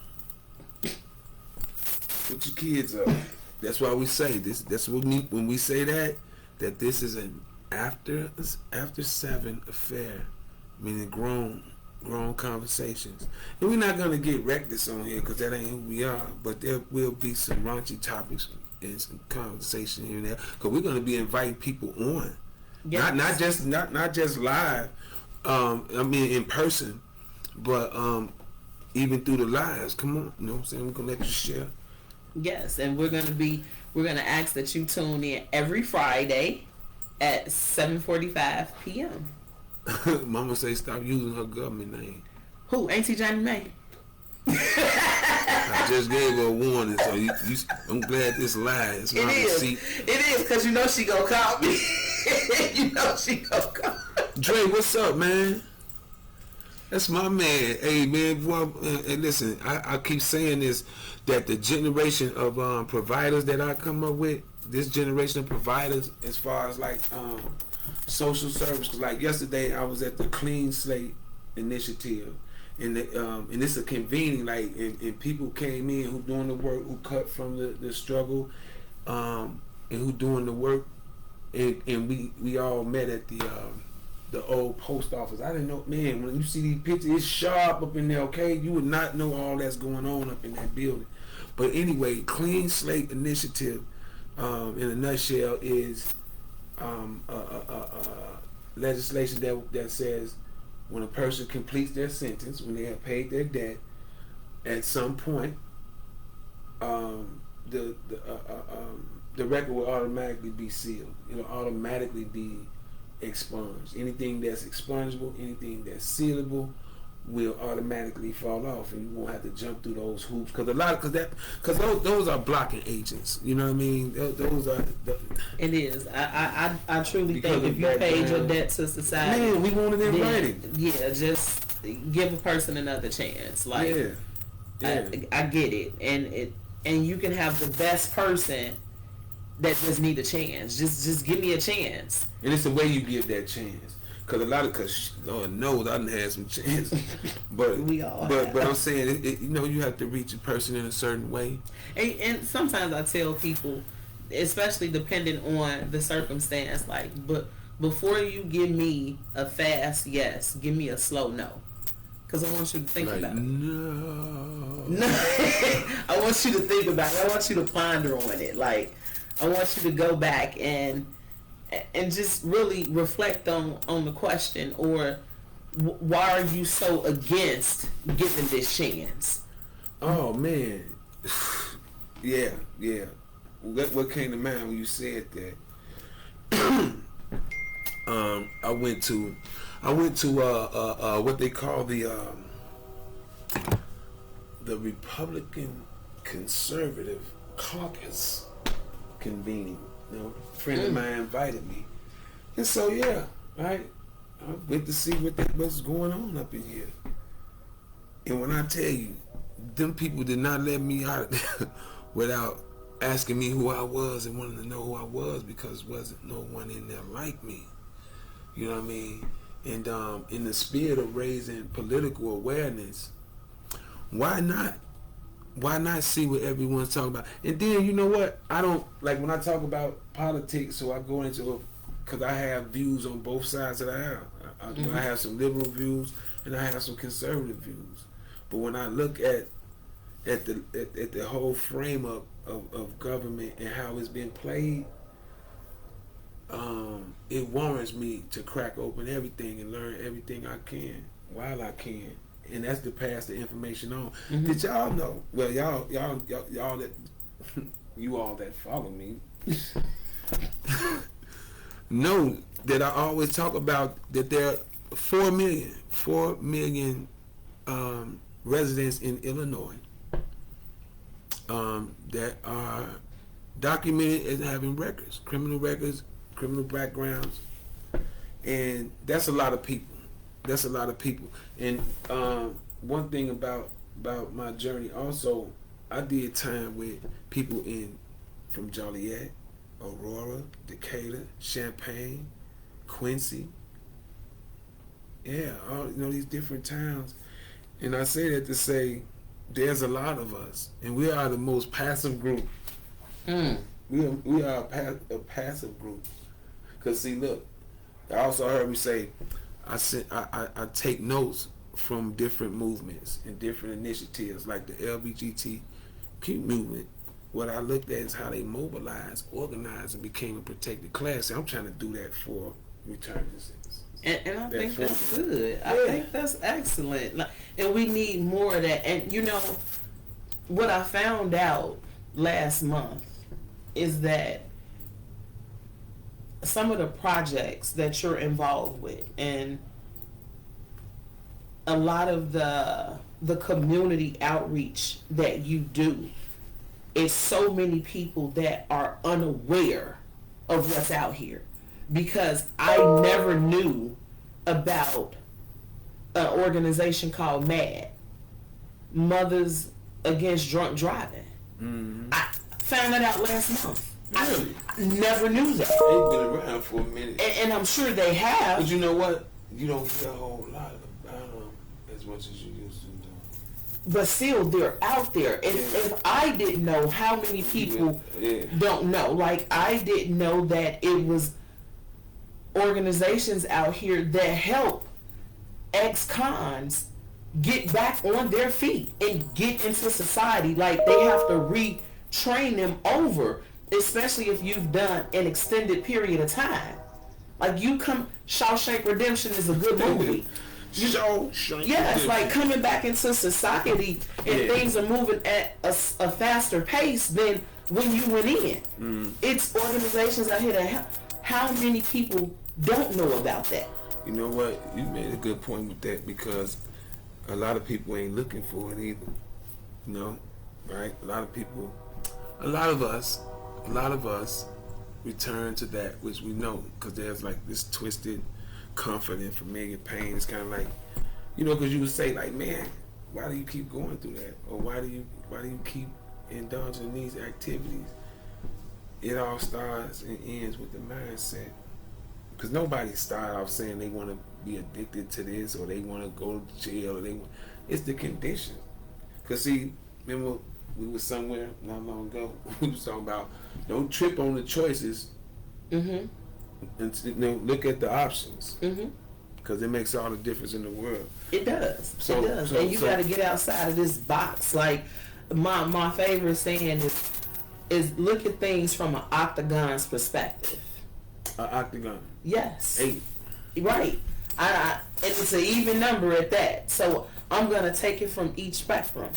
[SPEAKER 1] Put your kids up. That's why we say this. That's what when we say that this is an after 7 affair, meaning grown conversations. And we're not gonna get reckless on here because that ain't who we are. But there will be some raunchy topics and some conversation here and there because we're gonna be inviting people on, yes. not just live. I mean in person, but even through the lives. Come on, you know what I'm saying? We're gonna let you share.
[SPEAKER 2] Yes, and we're gonna ask that you tune in every Friday at 7:45 p.m.
[SPEAKER 1] Mama say stop using her government name.
[SPEAKER 2] Who? Auntie Johnny May?
[SPEAKER 1] I just gave her a warning, so I'm glad this lies.
[SPEAKER 2] It is, because you know she gonna call me. You know she gonna call me.
[SPEAKER 1] Dre, what's up, man? That's my man. Hey, man, boy, and listen, I keep saying this, that the generation of providers that I come up with, this generation of providers, as far as like social service, cause like yesterday I was at the Clean Slate Initiative, and it's a convening, like, and people came in who doing the work, who cut from the struggle, and who doing the work, and we all met at the old post office. I didn't know, man, when you see these pictures, it's sharp up in there, okay? You would not know all that's going on up in that building. But anyway, Clean Slate Initiative, in a nutshell, is legislation that says when a person completes their sentence, when they have paid their debt, at some point, the record will automatically be sealed. It'll automatically be expunged. Anything that's expungible, anything that's sealable, will automatically fall off, and you won't have to jump through those hoops because those are blocking agents. You know what I mean? Those are.
[SPEAKER 2] It is. I truly think if you paid your debt to society,
[SPEAKER 1] man, we want it in writing.
[SPEAKER 2] Yeah, just give a person another chance. Like, yeah. I get it, and you can have the best person that just need a chance. Just give me a chance.
[SPEAKER 1] And it's the way you give that chance. Cause Lord knows I done had some chances, but
[SPEAKER 2] we all
[SPEAKER 1] but I'm saying you know, you have to reach a person in a certain way.
[SPEAKER 2] And sometimes I tell people, especially depending on the circumstance, like, but before you give me a fast yes, give me a slow no. Because I want you to think about it. No. I want you to think about it. I want you to ponder on it. Like, I want you to go back and just really reflect on the question, or why are you so against giving this chance?
[SPEAKER 1] Oh man, yeah. What came to mind when you said that? I went to what they call the Republican Conservative Caucus convening. You know, a friend of mine invited me, and so yeah, I went to see what's going on up in here. And when I tell you, them people did not let me out without asking me who I was and wanting to know who I was, because wasn't no one in there like me. You know what I mean? And in the spirit of raising political awareness, why not? Why not see what everyone's talking about? And then, you know what? I don't, like when I talk about politics, so I go into, because I have views on both sides of the aisle. I have some liberal views and I have some conservative views. But when I look at the whole frame of government and how it's been played, it warrants me to crack open everything and learn everything I can while I can. And that's to pass the information on. Did y'all know? Well, y'all that you all that follow me know that I always talk about that there are 4 million residents in Illinois that are documented as having records, criminal backgrounds, and that's a lot of people. And one thing about my journey also, I did time with people from Joliet, Aurora, Decatur, Champaign, Quincy. Yeah, all these different towns. And I say that to say there's a lot of us, and we are the most passive group. We are a passive group. Cause see, look, I also heard me say, I take notes from different movements and different initiatives, like the LBGTQ movement. What I looked at is how they mobilized, organized, and became a protected class. So I'm trying to do that for return to citizens.
[SPEAKER 2] And I think that's good. I think that's excellent. And we need more of that. And you know, what I found out last month is that some of the projects that you're involved with and a lot of the community outreach that you do, is so many people that are unaware of what's out here. Because I never knew about an organization called MAD, Mothers Against Drunk Driving. I found that out last month.
[SPEAKER 1] Really?
[SPEAKER 2] I never knew that.
[SPEAKER 1] They've been around for a minute.
[SPEAKER 2] And I'm sure they have.
[SPEAKER 1] But you know what? You don't hear a whole lot about them as much as you used to do.
[SPEAKER 2] But still, they're out there. And if I didn't know, how many people don't know? Like, I didn't know that it was organizations out here that help ex-cons get back on their feet and get into society. Like, they have to retrain them over, especially if you've done an extended period of time. Like, Shawshank Redemption is a good movie. It's like coming back into society, and things are moving at a faster pace than when you went in. It's organizations out here that help. How many people don't know about that?
[SPEAKER 1] You know what? You made a good point with that, because a lot of people ain't looking for it either. You know, right? A lot of us return to that which we know, because there's like this twisted comfort in familiar pain. It's kind of like, because you would say like, man, why do you keep going through that, or why do you keep indulging in these activities? It all starts and ends with the mindset, because nobody started off saying they want to be addicted to this, or they want to go to jail, or it's the condition. Because see, remember we were somewhere not long ago, we was talking about don't trip on the choices, and look at the options, because it makes all the difference in the world.
[SPEAKER 2] It does. And you got to get outside of this box. Like my favorite saying is look at things from an octagon's perspective.
[SPEAKER 1] An octagon.
[SPEAKER 2] Yes.
[SPEAKER 1] 8.
[SPEAKER 2] Right. And it's an even number at that. So I'm gonna take it from each spectrum.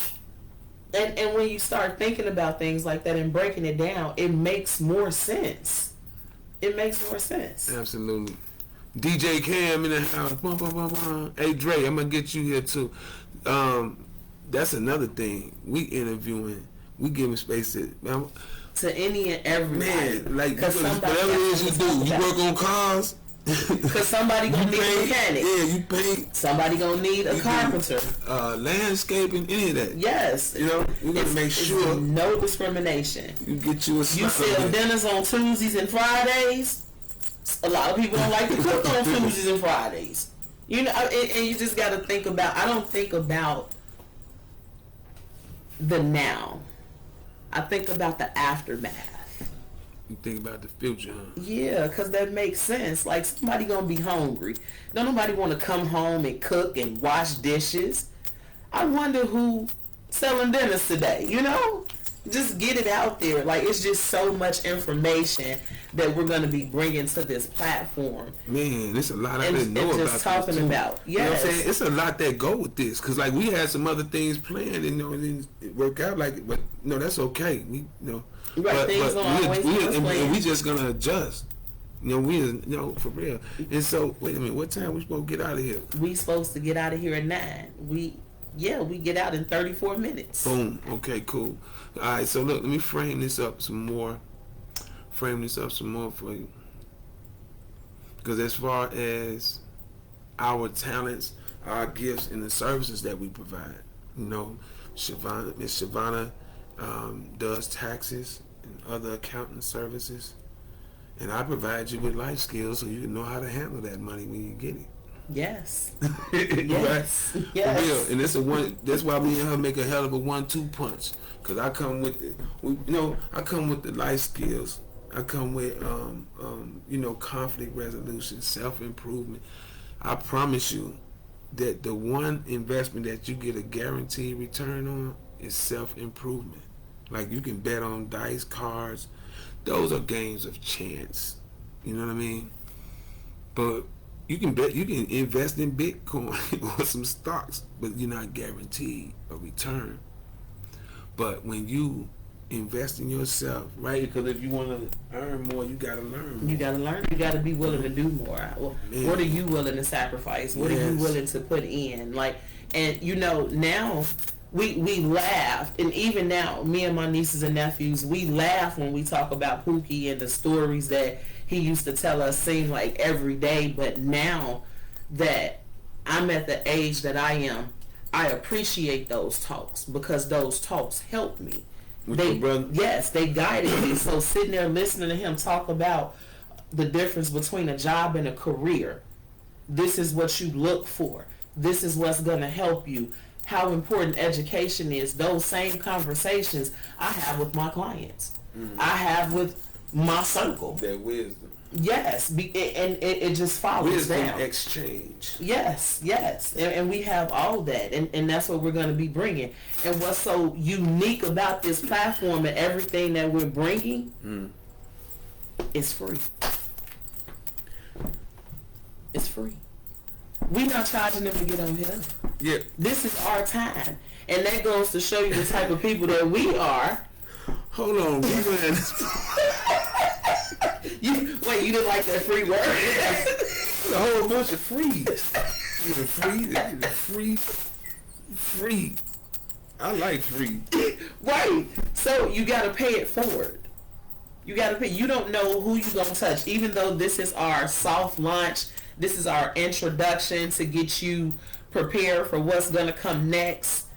[SPEAKER 2] And when you start thinking about things like that and breaking it down, it makes more sense. It makes more sense.
[SPEAKER 1] Absolutely. DJ Cam in the house. Bum, bum, bum, bum. Hey Dre, I'm gonna get you here too. That's another thing. We interviewing. We giving space
[SPEAKER 2] to any and everybody.
[SPEAKER 1] Man, like whatever it is you do, you work on cars.
[SPEAKER 2] Because somebody gonna need a mechanic.
[SPEAKER 1] Yeah, you pay.
[SPEAKER 2] Somebody gonna need a carpenter.
[SPEAKER 1] Landscaping, any of that.
[SPEAKER 2] Yes.
[SPEAKER 1] You know, we're gonna make sure
[SPEAKER 2] no discrimination.
[SPEAKER 1] You get you a
[SPEAKER 2] You sell dinners on Tuesdays and Fridays. A lot of people don't like to cook on Tuesdays and Fridays. You know, and you just gotta think about. I don't think about the now. I think about the aftermath.
[SPEAKER 1] You think about the future, huh?
[SPEAKER 2] Yeah, because that makes sense. Like, somebody gonna be hungry. Don't nobody want to come home and cook and wash dishes. I wonder who selling dinners today, you know? Just get it out there. Like, it's just so much information that we're going to be bringing to this platform.
[SPEAKER 1] Man, there's a lot I didn't know about.
[SPEAKER 2] Just talking about. Yes.
[SPEAKER 1] You know what I'm saying? It's a lot that go with this. Because, like, we had some other things planned, and, you know, it didn't work out like it. But, no, that's okay. We, you know.
[SPEAKER 2] Right,
[SPEAKER 1] but,
[SPEAKER 2] things don't always go as planned.
[SPEAKER 1] We just going to adjust. You know, for real. And so, wait a minute. What time we supposed to get out of here?
[SPEAKER 2] We supposed to get out of here at 9. We get out in 34 minutes.
[SPEAKER 1] Boom. Okay, cool. All right, so look, let me frame this up some more for you. Because as far as our talents, our gifts, and the services that we provide, you know, Miss Shavana does taxes and other accounting services. And I provide you with life skills so you can know how to handle that money when you get it.
[SPEAKER 2] Yes.
[SPEAKER 1] Yes.
[SPEAKER 2] Right? Yes.
[SPEAKER 1] And that's why me and her make a hell of a 1-2 punch. Cause I come with I come with the life skills. I come with conflict resolution, self-improvement. I promise you that the one investment that you get a guaranteed return on is self-improvement. Like, you can bet on dice, cards. Those are games of chance. You know what I mean? But you can invest in Bitcoin or some stocks, but you're not guaranteed a return. But when you invest in yourself, right? Because if you want to earn more, you got to learn more.
[SPEAKER 2] You got to learn. You got to be willing to do more. What are you willing to sacrifice? What are you willing to put in? Like, and you know, now we laugh, and even now, me and my nieces and nephews, we laugh when we talk about Pookie and the stories that he used to tell us seem like every day. But now that I'm at the age that I am, I appreciate those talks because those talks helped me. Yes, they guided me. So sitting there listening to him talk about the difference between a job and a career, this is what you look for. This is what's going to help you. How important education is. Those same conversations I have with my clients. Mm-hmm. I have with my circle.
[SPEAKER 1] That wisdom.
[SPEAKER 2] Yes, and it just follows
[SPEAKER 1] wisdom
[SPEAKER 2] down.
[SPEAKER 1] Exchange.
[SPEAKER 2] Yes, and we have all that, and that's what we're going to be bringing. And what's so unique about this platform and everything that we're bringing is free. It's free. We're not charging them to get on here.
[SPEAKER 1] Yeah.
[SPEAKER 2] This is our time, and that goes to show you the type of people that we are.
[SPEAKER 1] Hold on,
[SPEAKER 2] you didn't like that free word?
[SPEAKER 1] A whole bunch of frees. Free. I like free.
[SPEAKER 2] Right. So you got to pay it forward. You got to pay. You don't know who you're going to touch. Even though this is our soft launch, this is our introduction to get you prepared for what's going to come next.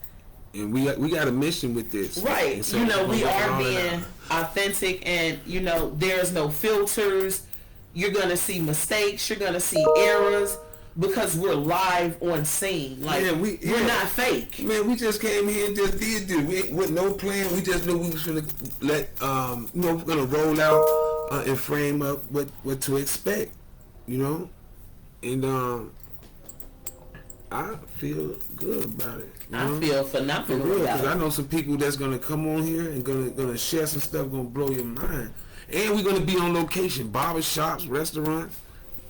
[SPEAKER 1] And we got a mission with this.
[SPEAKER 2] Right.
[SPEAKER 1] So
[SPEAKER 2] you know, we are being authentic, and, you know, there's no filters. You're going to see mistakes. You're going to see errors because we're live on scene. Like, man, we're not fake.
[SPEAKER 1] Man, we just came here and just did this. With no plan. We just knew we was going to we're going to roll out and frame up what to expect, you know? And I feel good about it.
[SPEAKER 2] I feel phenomenal about it.
[SPEAKER 1] Because I know some people that's going to come on here and going to share some stuff going to blow your mind. And we're going to be on location. Barbershops, restaurants,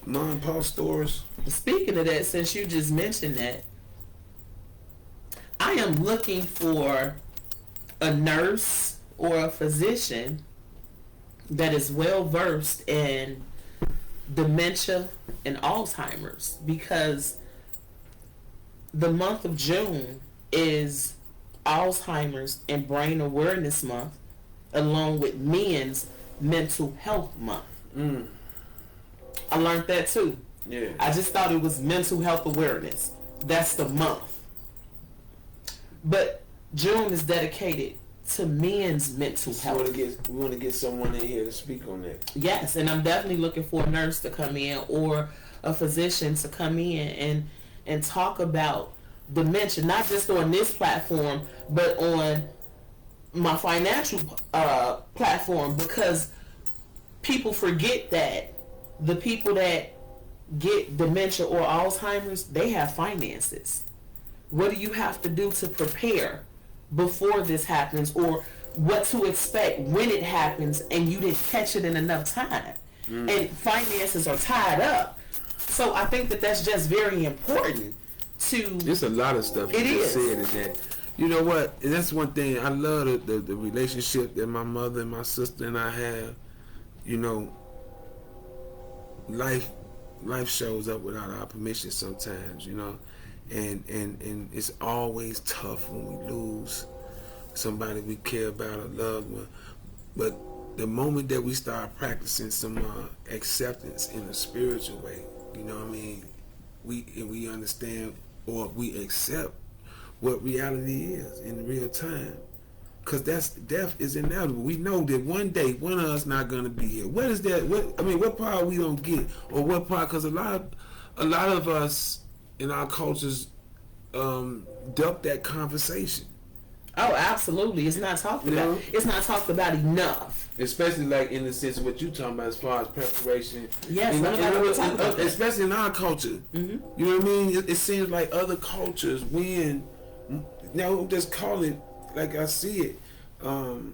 [SPEAKER 1] mom-and-pop stores.
[SPEAKER 2] Speaking of that, since you just mentioned that, I am looking for a nurse or a physician that is well versed in dementia and Alzheimer's, because the month of June is Alzheimer's and Brain Awareness Month, along with Men's Mental Health Month. I learned that too.
[SPEAKER 1] Yeah.
[SPEAKER 2] I just thought it was mental health awareness. That's the month. But June is dedicated to men's mental health.
[SPEAKER 1] We want to get someone in here to speak on that.
[SPEAKER 2] Yes, and I'm definitely looking for a nurse to come in or a physician to come in and talk about dementia, not just on this platform, but on my financial platform, because people forget that the people that get dementia or Alzheimer's, they have finances. What do you have to do to prepare before this happens, or what to expect when it happens and you didn't catch it in enough time? And finances are tied up. So I think that that's just very important to...
[SPEAKER 1] There's a lot of stuff you just said in that. You know what? And that's one thing. I love the relationship that my mother and my sister and I have. You know, life shows up without our permission sometimes, you know. And it's always tough when we lose somebody we care about, a loved one. But the moment that we start practicing some acceptance in a spiritual way, you know what I mean, we understand, or we accept what reality is in real time. Because death is inevitable. We know that one day one of us not gonna be here. What is that? What part we don't get, or what part? Because a lot of us in our cultures duck that conversation.
[SPEAKER 2] Oh, absolutely. It's not talked about. It's not talked about enough.
[SPEAKER 1] Especially like in the sense of what you talking about as far as preparation.
[SPEAKER 2] Yes,
[SPEAKER 1] especially in our culture. You know what I mean? It seems like other cultures now just call it like I see it. You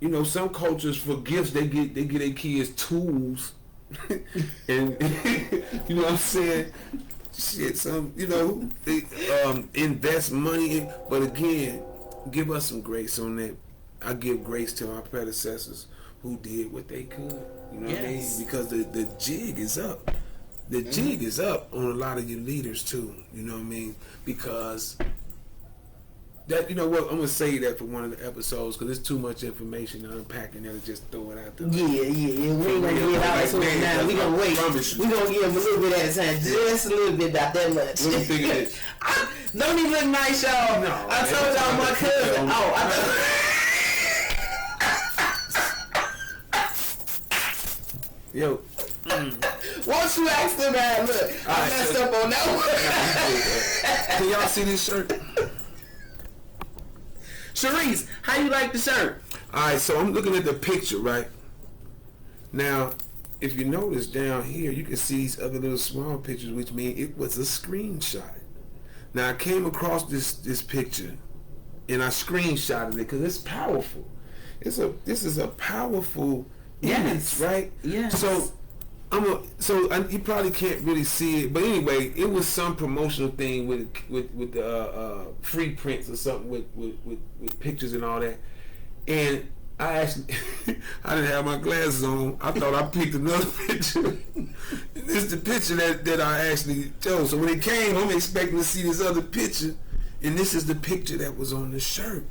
[SPEAKER 1] know, some cultures for gifts they get their kids tools, and you know what I'm saying. Shit, they invest money in, but again, give us some grace on that. I give grace to our predecessors who did what they could. You know what I mean? Because the jig is up. The jig is up on a lot of your leaders too. You know what I mean? Because that, you know what, I'm gonna say that for one of the episodes because it's too much information to unpack and then just throw it out there.
[SPEAKER 2] Yeah. We ain't gonna get out of it now. We gonna wait. We gonna give them a little bit at a time, just a little bit, not that much.
[SPEAKER 1] What do you think it is?
[SPEAKER 2] Don't even look nice, y'all. No, I told y'all my cousin.
[SPEAKER 1] Yo.
[SPEAKER 2] Once you ask them, man, look, I messed up on that one.
[SPEAKER 1] Can y'all see this shirt?
[SPEAKER 2] Sharice, how you like the shirt?
[SPEAKER 1] Alright, so I'm looking at the picture, right? Now, if you notice down here, you can see these other little small pictures, which means it was a screenshot. Now, I came across this picture, and I screenshotted it because it's powerful. This is a powerful image, right?
[SPEAKER 2] Yes.
[SPEAKER 1] So you probably can't really see it, but anyway, it was some promotional thing with free prints or something with pictures and all that. And I actually I didn't have my glasses on. I thought I picked another picture. This is the picture that I actually chose. So when it came, I'm expecting to see this other picture, and this is the picture that was on the shirt.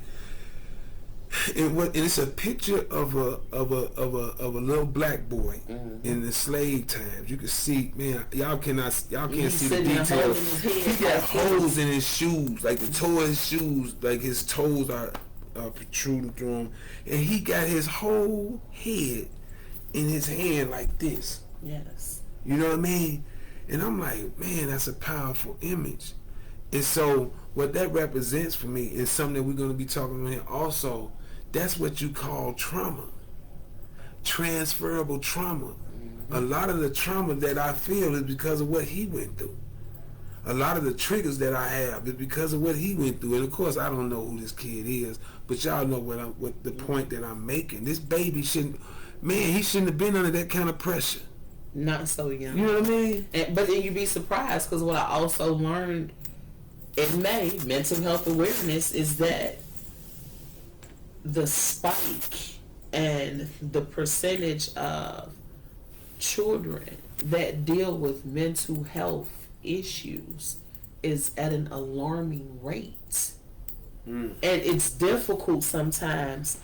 [SPEAKER 1] And it's a picture of a little black boy in the slave times. You can see, man, y'all can't see the details. He got holes in his shoes, like the toe of his shoes, like his toes are protruding through him, and he got his whole head in his hand like this.
[SPEAKER 2] Yes.
[SPEAKER 1] You know what I mean? And I'm like, man, that's a powerful image. And so what that represents for me is something that we're going to be talking about here also. That's what you call trauma. Transferable trauma. A lot of the trauma that I feel is because of what he went through. A lot of the triggers that I have is because of what he went through. And of course, I don't know who this kid is, but y'all know what the point that I'm making. This baby he shouldn't have been under that kind of pressure.
[SPEAKER 2] Not so young.
[SPEAKER 1] You know what I mean?
[SPEAKER 2] But then you'd be surprised, because what I also learned in May, mental health awareness, is that the spike and the percentage of children that deal with mental health issues is at an alarming rate. And it's difficult sometimes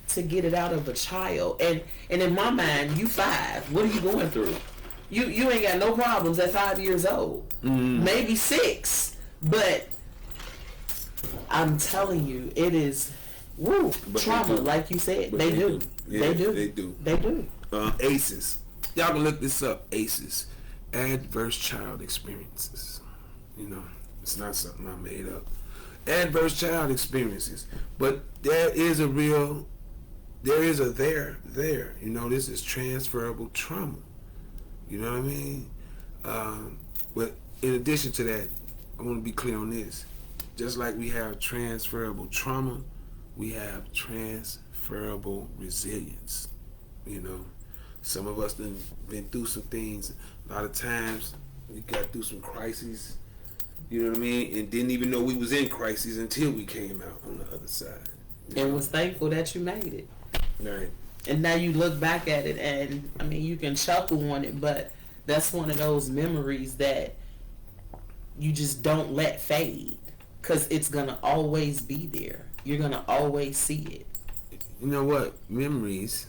[SPEAKER 2] to get it out of a child. And in my mind, you 5. What are you going through? You ain't got no problems at 5 years old. Maybe 6. But I'm telling you, it is trauma, like you said. They do.
[SPEAKER 1] Yeah,
[SPEAKER 2] They do.
[SPEAKER 1] They do.
[SPEAKER 2] They do.
[SPEAKER 1] ACEs. Y'all can look this up. ACEs. Adverse child experiences. You know, it's not something I made up. Adverse child experiences. But there is a there. You know, this is transferable trauma. You know what I mean? But in addition to that, I want to be clear on this. Just like we have transferable trauma, we have transferable resilience. You know, some of us done been through some things. A lot of times we got through some crises. You know what I mean? And didn't even know we was in crises until we came out on the other side.
[SPEAKER 2] And was thankful that you made it.
[SPEAKER 1] Right.
[SPEAKER 2] And now you look back at it, and I mean, you can chuckle on it, but that's one of those memories that you just don't let fade, because it's gonna always be there. You're gonna always see it.
[SPEAKER 1] You know what? Memories.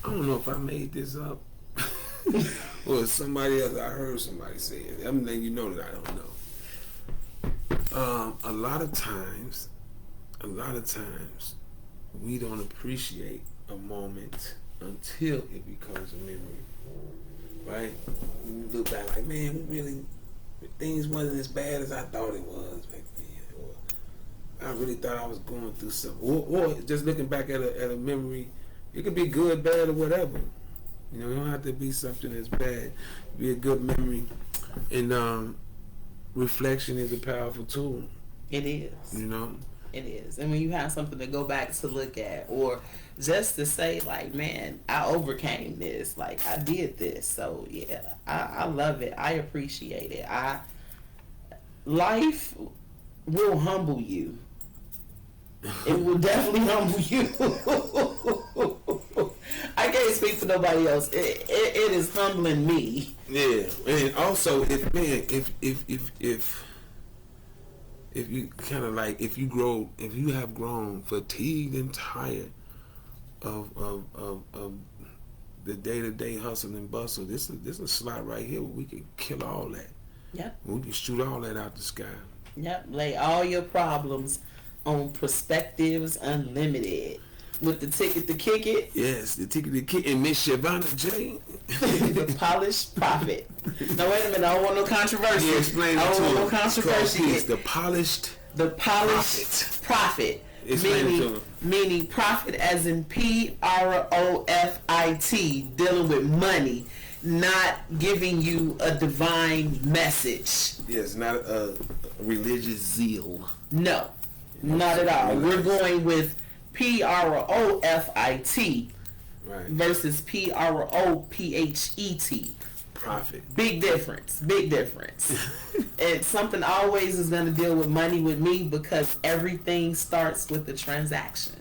[SPEAKER 1] I don't know if I made this up or somebody else. I heard somebody say it. I'm letting you know that I don't know. A lot of times, we don't appreciate a moment until it becomes a memory, right? You look back like, man, things wasn't as bad as I thought it was back then, or I really thought I was going through something, or just looking back at a memory, it could be good, bad, or whatever. You know, it don't have to be something that's bad. It could be a good memory, and reflection is a powerful tool.
[SPEAKER 2] It is.
[SPEAKER 1] You know.
[SPEAKER 2] It is. And when you have something to go back to look at, or just to say, like, man, I overcame this, like, I did this. So yeah, I love it. I appreciate it. Life will humble you. It will definitely humble you. I can't speak for nobody else. It is humbling me.
[SPEAKER 1] Yeah, and also if you kind of like, if you have grown fatigued and tired of the day-to-day hustle and bustle, this is a slot right here where we can kill all that.
[SPEAKER 2] Yep.
[SPEAKER 1] We can shoot all that out the sky.
[SPEAKER 2] Yep. Lay all your problems on Perspectives Unlimited with the ticket to kick it.
[SPEAKER 1] Yes, the ticket to kick, and Miss Shavonna J.
[SPEAKER 2] The polished prophet. No, wait a minute. I don't want no controversy.
[SPEAKER 1] Yeah, explain it
[SPEAKER 2] I
[SPEAKER 1] to
[SPEAKER 2] don't want
[SPEAKER 1] him.
[SPEAKER 2] no controversy.
[SPEAKER 1] It's the polished
[SPEAKER 2] prophet.
[SPEAKER 1] Explain it to him.
[SPEAKER 2] Meaning prophet as in PROFIT, dealing with money, not giving you a divine message.
[SPEAKER 1] Yes, not a religious zeal.
[SPEAKER 2] No, not at all. We're going with PROFIT versus PROPHET.
[SPEAKER 1] Profit.
[SPEAKER 2] Big difference. And something always is going to deal with money with me, because everything starts with the transaction.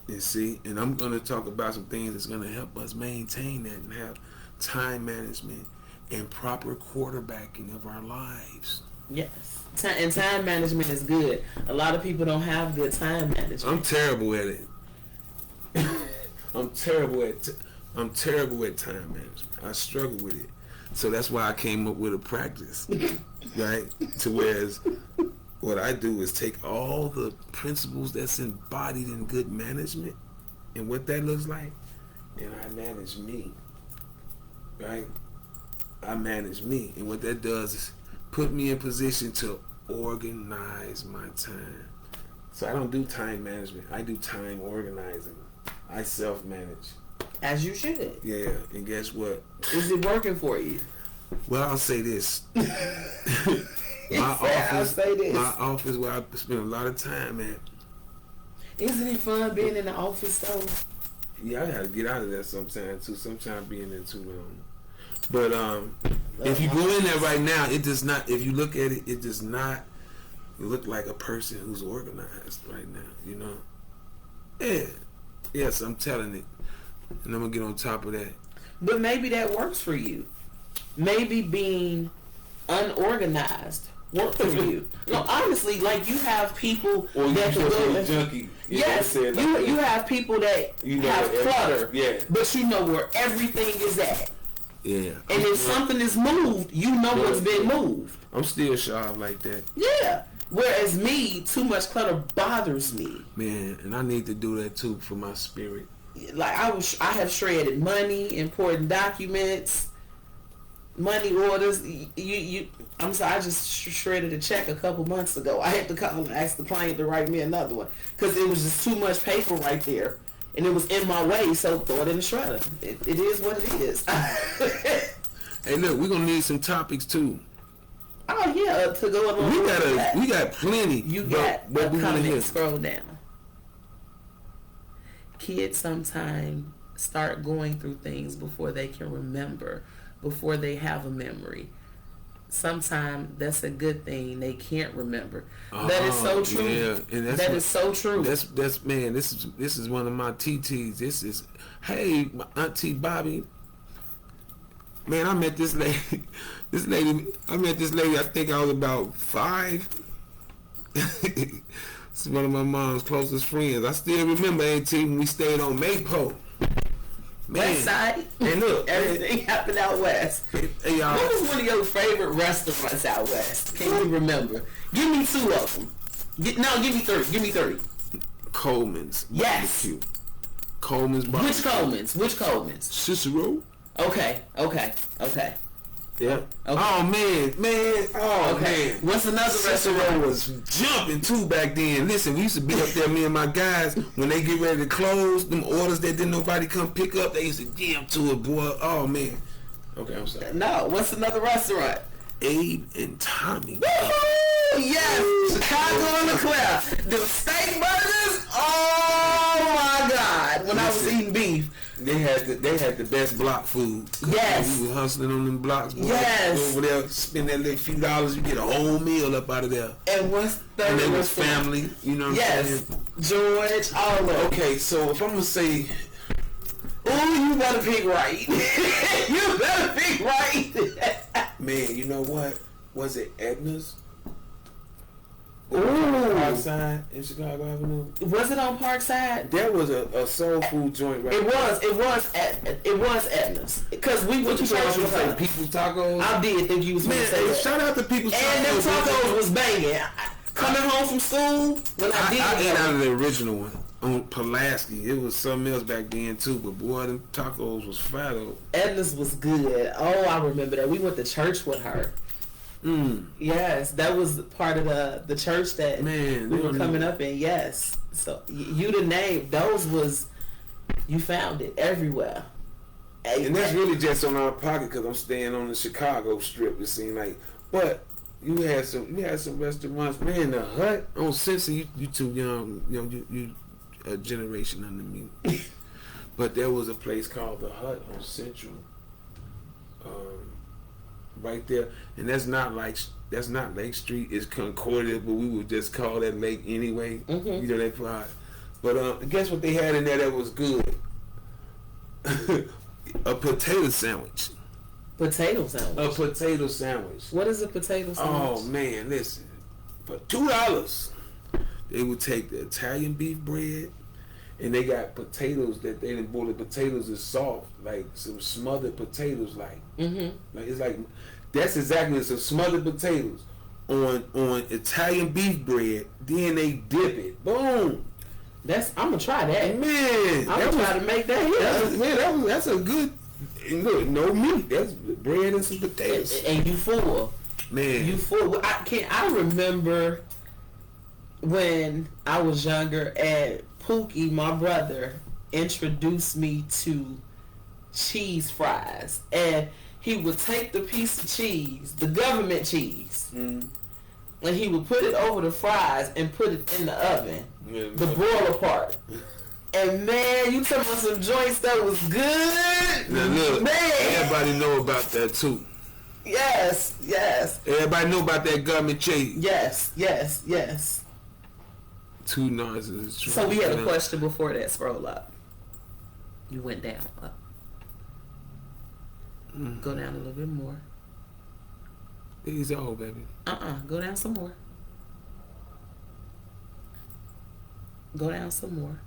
[SPEAKER 1] You see, and I'm going to talk about some things that's going to help us maintain that and have time management and proper quarterbacking of our lives.
[SPEAKER 2] Yes. And time management is good. A lot of people don't have good time management.
[SPEAKER 1] I'm terrible at it. I'm terrible at time management. I struggle with it. So that's why I came up with a practice, right? To whereas what I do is take all the principles that's embodied in good management and what that looks like, and I manage me, right? I manage me. And what that does is put me in position to organize my time. So I don't do time management. I do time organizing. I self-manage.
[SPEAKER 2] As you should.
[SPEAKER 1] Yeah, and guess what?
[SPEAKER 2] Is it working for you?
[SPEAKER 1] Well, I'll say this. My office where I spend a lot of time at.
[SPEAKER 2] Isn't it fun being in the office though?
[SPEAKER 1] Yeah, I gotta get out of there sometimes too. Sometimes being there too long. But if you go in there right now, it does not. If you look at it, it does not you look like a person who's organized right now, you know? Yeah. Yes, I'm telling it. And I'm going to get on top of that.
[SPEAKER 2] But maybe that works for you. Maybe being unorganized works for you. No, honestly, like you have people
[SPEAKER 1] or you
[SPEAKER 2] that can go
[SPEAKER 1] junkie.
[SPEAKER 2] Yes, you have people that have clutter, but you know where everything is at.
[SPEAKER 1] Yeah.
[SPEAKER 2] And if something is moved, you know what's been moved.
[SPEAKER 1] I'm still sharp like that.
[SPEAKER 2] Yeah. Whereas me, too much clutter bothers me.
[SPEAKER 1] Man, and I need to do that too for my spirit.
[SPEAKER 2] Like I have shredded money, important documents, money orders. I'm sorry, I just shredded a check a couple months ago. I had to call and ask the client to write me another one because it was just too much paper right there, and it was in my way. So throw it in the shredder. It is what it is.
[SPEAKER 1] Hey, look, we're gonna need some topics too.
[SPEAKER 2] Oh yeah, to go along.
[SPEAKER 1] We got plenty.
[SPEAKER 2] You got a comment. Scroll down. Kids sometimes start going through things before they can remember, before they have a memory. Sometimes that's a good thing. They can't remember. That is so true. Yeah, and that is so true.
[SPEAKER 1] That's man. This is one of my TTs. This is hey, my auntie Bobby. Man, I met this lady. I think I was about 5. It's one of my mom's closest friends. I still remember Auntie when we stayed on Maypo.
[SPEAKER 2] West Side.
[SPEAKER 1] And look,
[SPEAKER 2] everything happened out west.
[SPEAKER 1] Hey, y'all.
[SPEAKER 2] What was one of your favorite restaurants out west? Can you remember? Give me 2 of them. Give me 3. Give me 3.
[SPEAKER 1] Coleman's.
[SPEAKER 2] Yes.
[SPEAKER 1] Barbecue. Coleman's barbecue.
[SPEAKER 2] Which Coleman's?
[SPEAKER 1] Cicero.
[SPEAKER 2] Okay.
[SPEAKER 1] Yeah.
[SPEAKER 2] Okay.
[SPEAKER 1] Oh man. Man.
[SPEAKER 2] What's another
[SPEAKER 1] Cicero
[SPEAKER 2] restaurant?
[SPEAKER 1] was jumping too back then. Listen, we used to be up there, me and my guys, when they get ready to close, them orders that didn't nobody come pick up, they used to jam to it, boy. Oh man. Okay, I'm sorry.
[SPEAKER 2] No, what's another restaurant?
[SPEAKER 1] Abe and Tommy.
[SPEAKER 2] Woo-hoo! Yes, Chicago and LeClaire. The steak burgers. Oh my God! When I was eating beef,
[SPEAKER 1] they had the best block food.
[SPEAKER 2] Yes,
[SPEAKER 1] we were hustling on them blocks. Boy.
[SPEAKER 2] Yes,
[SPEAKER 1] over there, spend that little few dollars, you get a whole meal up out of there.
[SPEAKER 2] And what's the?
[SPEAKER 1] And they was family. You know what I'm saying?
[SPEAKER 2] George, all of them.
[SPEAKER 1] Okay, so if I'm gonna say.
[SPEAKER 2] Ooh, you better pick right. You better pick right.
[SPEAKER 1] Man, you know what? Was it Edna's?
[SPEAKER 2] Ooh.
[SPEAKER 1] Parkside in Chicago Avenue.
[SPEAKER 2] Was it on Parkside?
[SPEAKER 1] There was a soul food joint right
[SPEAKER 2] It was Edna's. Because we went to church with her.
[SPEAKER 1] People's Tacos?
[SPEAKER 2] I did think you was going to say that.
[SPEAKER 1] Shout out to People's Tacos.
[SPEAKER 2] And them tacos was banging. Coming home from school, when I
[SPEAKER 1] ate out of the original one. On Pulaski. It was something else back then too, but boy, them tacos was fat though.
[SPEAKER 2] Edna's was good. Oh, I remember that. We went to church with her. Yes, that was part of the church that we were coming up in. Yes. So you the name. Those was, you found it everywhere.
[SPEAKER 1] And that's really just on our pocket because I'm staying on the Chicago strip, it seemed like. But you had some restaurants. Man, the Hut on Cincy, you too young. You a generation under me. But there was a place called the Hut on Central, right there, and that's not Lake Street. It's Concordia, but we would just call that Lake anyway. You know that part. But guess what they had in there that was good? A potato sandwich.
[SPEAKER 2] Potato sandwich.
[SPEAKER 1] A potato sandwich.
[SPEAKER 2] What is a potato sandwich?
[SPEAKER 1] Oh man, listen. For $2. They would take the Italian beef bread, and they got potatoes that they didn't boil. The potatoes is soft, like some smothered potatoes, like it's like that's exactly some smothered potatoes on Italian beef bread. Then they dip it. Boom.
[SPEAKER 2] I'm gonna try that.
[SPEAKER 1] Man,
[SPEAKER 2] I'm gonna try to make that here.
[SPEAKER 1] That's a good. Look, no meat. That's bread and some potatoes.
[SPEAKER 2] And you full.
[SPEAKER 1] Man,
[SPEAKER 2] you full. I remember when I was younger, and Pookie, my brother, introduced me to cheese fries, and he would take the piece of cheese, the government cheese, and he would put it over the fries and put it in the oven, the broiler part. And man, you talking about some joints that was good.
[SPEAKER 1] Now look,
[SPEAKER 2] man.
[SPEAKER 1] Everybody know about that too.
[SPEAKER 2] Yes, yes.
[SPEAKER 1] Everybody know about that government chase.
[SPEAKER 2] Yes, yes, yes.
[SPEAKER 1] Two narcissists.
[SPEAKER 2] So we had a question before that. Scroll up. You went down. Up. Go down a little bit more.
[SPEAKER 1] These old, baby.
[SPEAKER 2] Go down some more. Go down some more.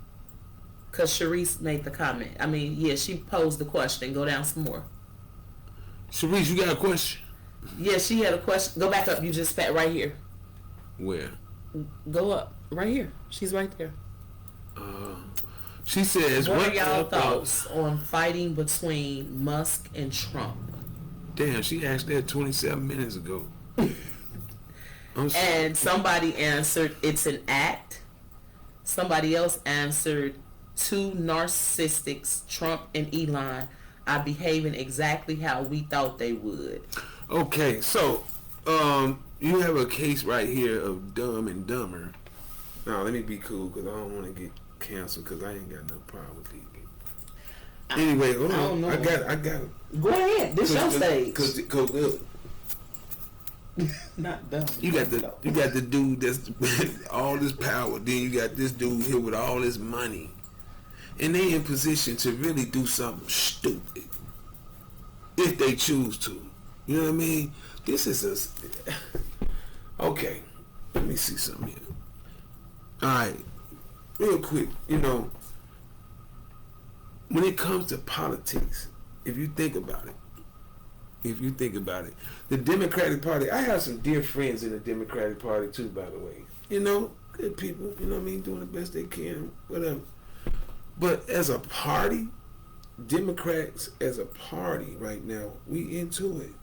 [SPEAKER 2] Because Sharice made the comment. I mean, yeah, she posed the question. Go down some more.
[SPEAKER 1] Sharice, you got a question?
[SPEAKER 2] Yeah, she had a question. Go back up. You just sat right here.
[SPEAKER 1] Where?
[SPEAKER 2] Go up. Right here. She's right there.
[SPEAKER 1] She says,
[SPEAKER 2] what are y'all thoughts on fighting between Musk and Trump?
[SPEAKER 1] Damn, she asked that 27 minutes ago.
[SPEAKER 2] And somebody answered, it's an act. Somebody else answered, two narcissists, Trump and Elon, are behaving exactly how we thought they would.
[SPEAKER 1] Okay, so you have a case right here of Dumb and Dumber. Now, let me be cool because I don't want to get canceled because I ain't got no problem with these people. Anyway, hold on. I got it.
[SPEAKER 2] Go ahead. This your stage.
[SPEAKER 1] Cause look.
[SPEAKER 2] Not dumb.
[SPEAKER 1] You got the dude that's all this power. Then you got this dude here with all this money, and they in position to really do something stupid if they choose to. You know what I mean? This is okay. Let me see something here. All right, real quick. You know, when it comes to politics, if you think about it, the Democratic Party, I have some dear friends in the Democratic Party too, by the way. You know, good people, you know what I mean, doing the best they can, whatever. But as a party, Democrats as a party right now, we into it.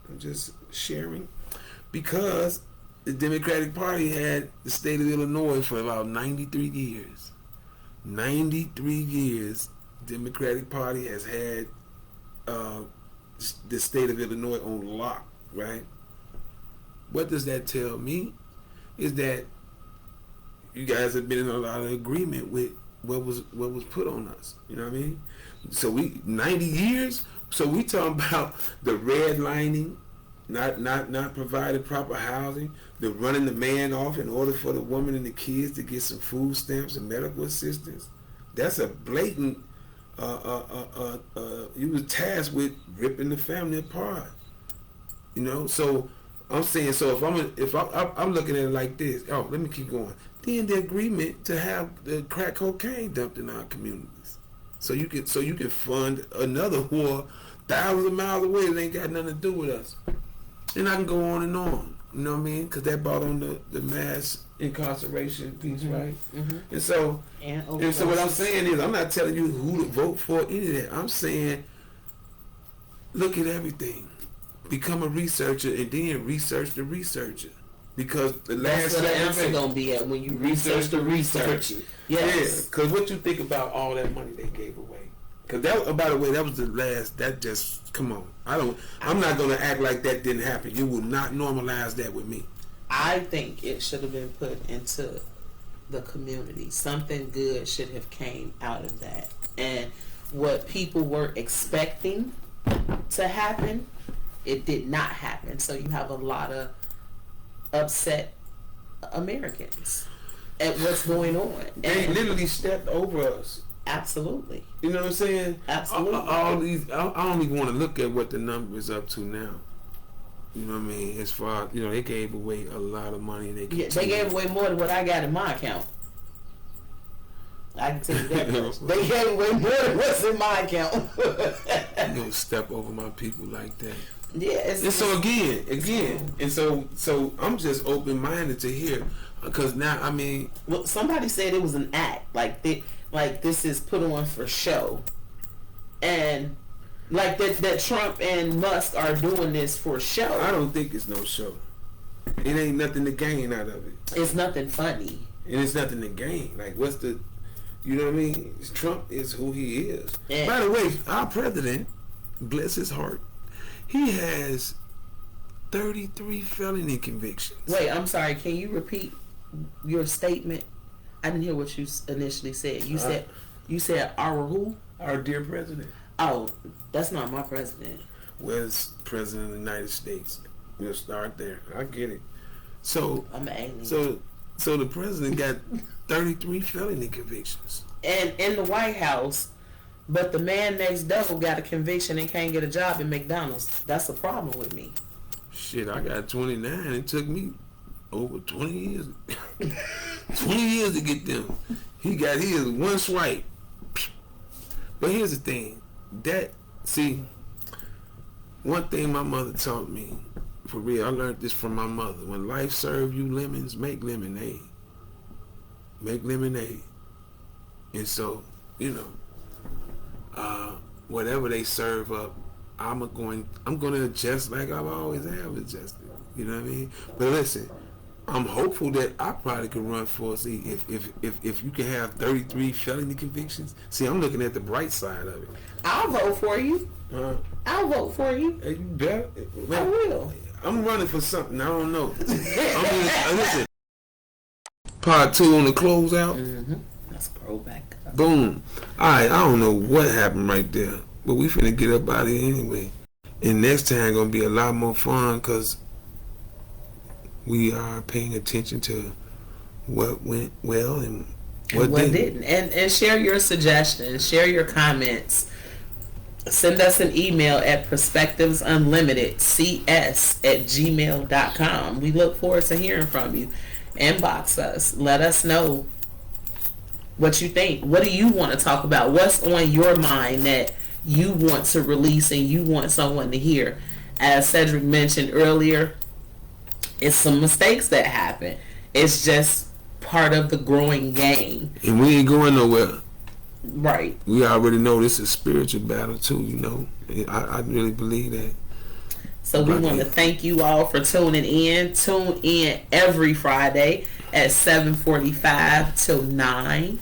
[SPEAKER 1] I'm just sharing. Because the Democratic Party had the state of Illinois for about 93 years. 93 years, Democratic Party has had the state of Illinois on lock, right? What does that tell me? Is that you guys have been in a lot of agreement with what was put on us. You know what I mean? So we 90 years. So we talking about the redlining, not providing proper housing, the running the man off in order for the woman and the kids to get some food stamps and medical assistance. That's a blatant. You was tasked with ripping the family apart. You know, so I'm saying, so if I'm looking at it like this. Oh, let me keep going. Then the agreement to have the crack cocaine dumped in our communities, so you can fund another war thousands of miles away that ain't got nothing to do with us. And I can go on and on. You know what I mean? Because that brought on the mass incarceration piece, right? Mm-hmm. And so what I'm saying is, I'm not telling you who to vote for, any of that. I'm saying, look at everything. Become a researcher and then research the researcher. Because the last...
[SPEAKER 2] That's where the answer going to be at when you research the researcher.
[SPEAKER 1] Yes. Because what you think about all that money they gave away? Because that, by the way, that was the last... That just... Come on. I'm not going to act like that didn't happen. You will not normalize that with me.
[SPEAKER 2] I think it should have been put into the community. Something good should have came out of that. And what people were expecting to happen, it did not happen. So you have a lot of upset Americans at what's going on.
[SPEAKER 1] They literally stepped over us.
[SPEAKER 2] Absolutely.
[SPEAKER 1] You know what I'm saying?
[SPEAKER 2] Absolutely.
[SPEAKER 1] All these, I don't even want to look at what the number is up to now. You know what I mean? As far, you know, they gave away a lot of money. They
[SPEAKER 2] gave away more than what I got in my account. I can tell you that. They gave away more than what's in my account.
[SPEAKER 1] You don't step over my people like that.
[SPEAKER 2] Yeah.
[SPEAKER 1] And so again, and so I'm just open-minded to hear, because now, I mean,
[SPEAKER 2] well, somebody said it was an act, like this is put on for show, and like that Trump and Musk are doing this for show.
[SPEAKER 1] I don't think it's no show. It ain't nothing to gain out of it.
[SPEAKER 2] It's nothing funny.
[SPEAKER 1] And it's nothing to gain. Like, what's the, you know what I mean? Trump is who he is. Yeah. By the way, our president, bless his heart, he has 33 felony convictions.
[SPEAKER 2] Wait, I'm sorry. Can you repeat your statement? I didn't hear what you initially said. You said our who?
[SPEAKER 1] Our dear president.
[SPEAKER 2] Oh, that's not my president.
[SPEAKER 1] Where's the President of the United States? We'll start there. I get it. So
[SPEAKER 2] I'm an alien.
[SPEAKER 1] So the president got 33 felony convictions.
[SPEAKER 2] And in the White House, but the man next door got a conviction and can't get a job at McDonald's. That's a problem with me.
[SPEAKER 1] Shit, I got 29. It took me over 20 years. 20 years to get them. He is one swipe. But here's the thing. One thing my mother taught me, for real, I learned this from my mother. When life serves you lemons, make lemonade. Make lemonade. And so, whatever they serve up, I'm gonna adjust like I've always have adjusted. You know what I mean? But listen, I'm hopeful that I probably could run for. See, if you can have 33 felony convictions. See, I'm looking at the bright side of it.
[SPEAKER 2] I'll vote for you. I'll vote for you.
[SPEAKER 1] Hey, you better.
[SPEAKER 2] I will.
[SPEAKER 1] I'm running for something. I don't know. Listen. Part 2 on the closeout.
[SPEAKER 2] Mm-hmm. Let's scroll back up.
[SPEAKER 1] Boom. Alright, I don't know what happened right there, but we finna get up out of here anyway. And next time gonna be a lot more fun because we are paying attention to what went well and what didn't.
[SPEAKER 2] And share your suggestions, share your comments. Send us an email at PerspectivesUnlimitedCS@gmail.com. We look forward to hearing from you. Inbox us. Let us know what you think. What do you want to talk about? What's on your mind that you want to release and you want someone to hear? As Cedric mentioned earlier, it's some mistakes that happen. It's just part of the growing game.
[SPEAKER 1] And we ain't going nowhere.
[SPEAKER 2] Right.
[SPEAKER 1] We already know this is a spiritual battle too, I really believe that.
[SPEAKER 2] So we want to thank you all for tuning in. Tune in every Friday at 7:45 till 9.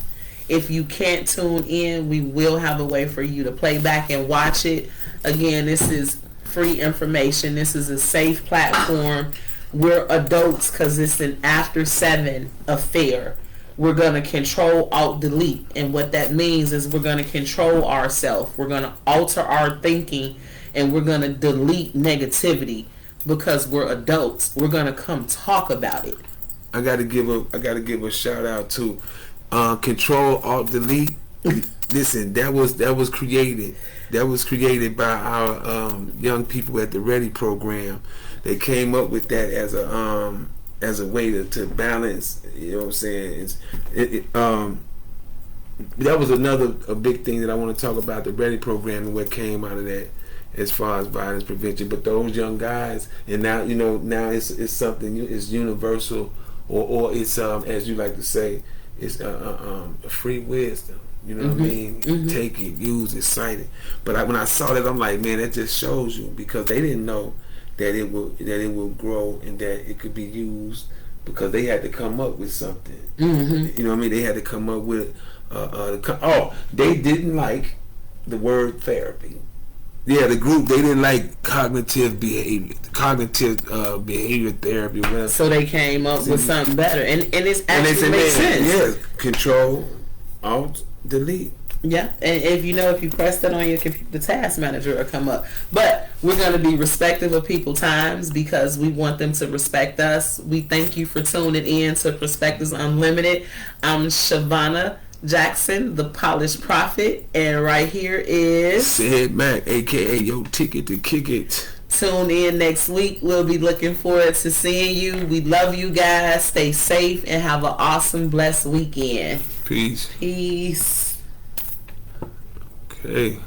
[SPEAKER 2] If you can't tune in, we will have a way for you to play back and watch it. Again, this is free information. This is a safe platform. We're adults because it's an after 7 affair. We're going to control, alt, delete. And what that means is we're going to control ourselves. We're going to alter our thinking and we're going to delete negativity because we're adults. We're going to come talk about it.
[SPEAKER 1] I got to give a shout out to Control, Alt, Delete. Listen, that was created. That was created by our young people at the Ready program. They came up with that as a way to balance. You know what I'm saying? That was a big thing that I want to talk about, the Ready program and what came out of that as far as violence prevention. But those young guys, and now it's something, it's universal, or it's as you like to say, it's a free wisdom. You know what I mean? Take it, use it, cite it. But when I saw that, I'm like, man, that just shows you, because they didn't know that it will grow and that it could be used, because they had to come up with something. You know what I mean? They had to come up with they didn't like the word therapy. Yeah, the group, they didn't like cognitive behavior therapy. Whatever.
[SPEAKER 2] So they came up with something better, and it's actually makes sense.
[SPEAKER 1] Yeah, Control, Alt, Delete.
[SPEAKER 2] Yeah, and if you press that on your computer, the task manager will come up. But we're going to be respectful of people's times because we want them to respect us. We thank you for tuning in to Perspectives Unlimited. I'm Shavonna Jackson, the Polished Prophet, and right here is
[SPEAKER 1] Sid Mack, aka Yo Ticket to Kick It.
[SPEAKER 2] Tune in next week. We'll be looking forward to seeing you. We love you guys. Stay safe and have an awesome, blessed weekend.
[SPEAKER 1] Peace.
[SPEAKER 2] Peace.
[SPEAKER 1] Okay.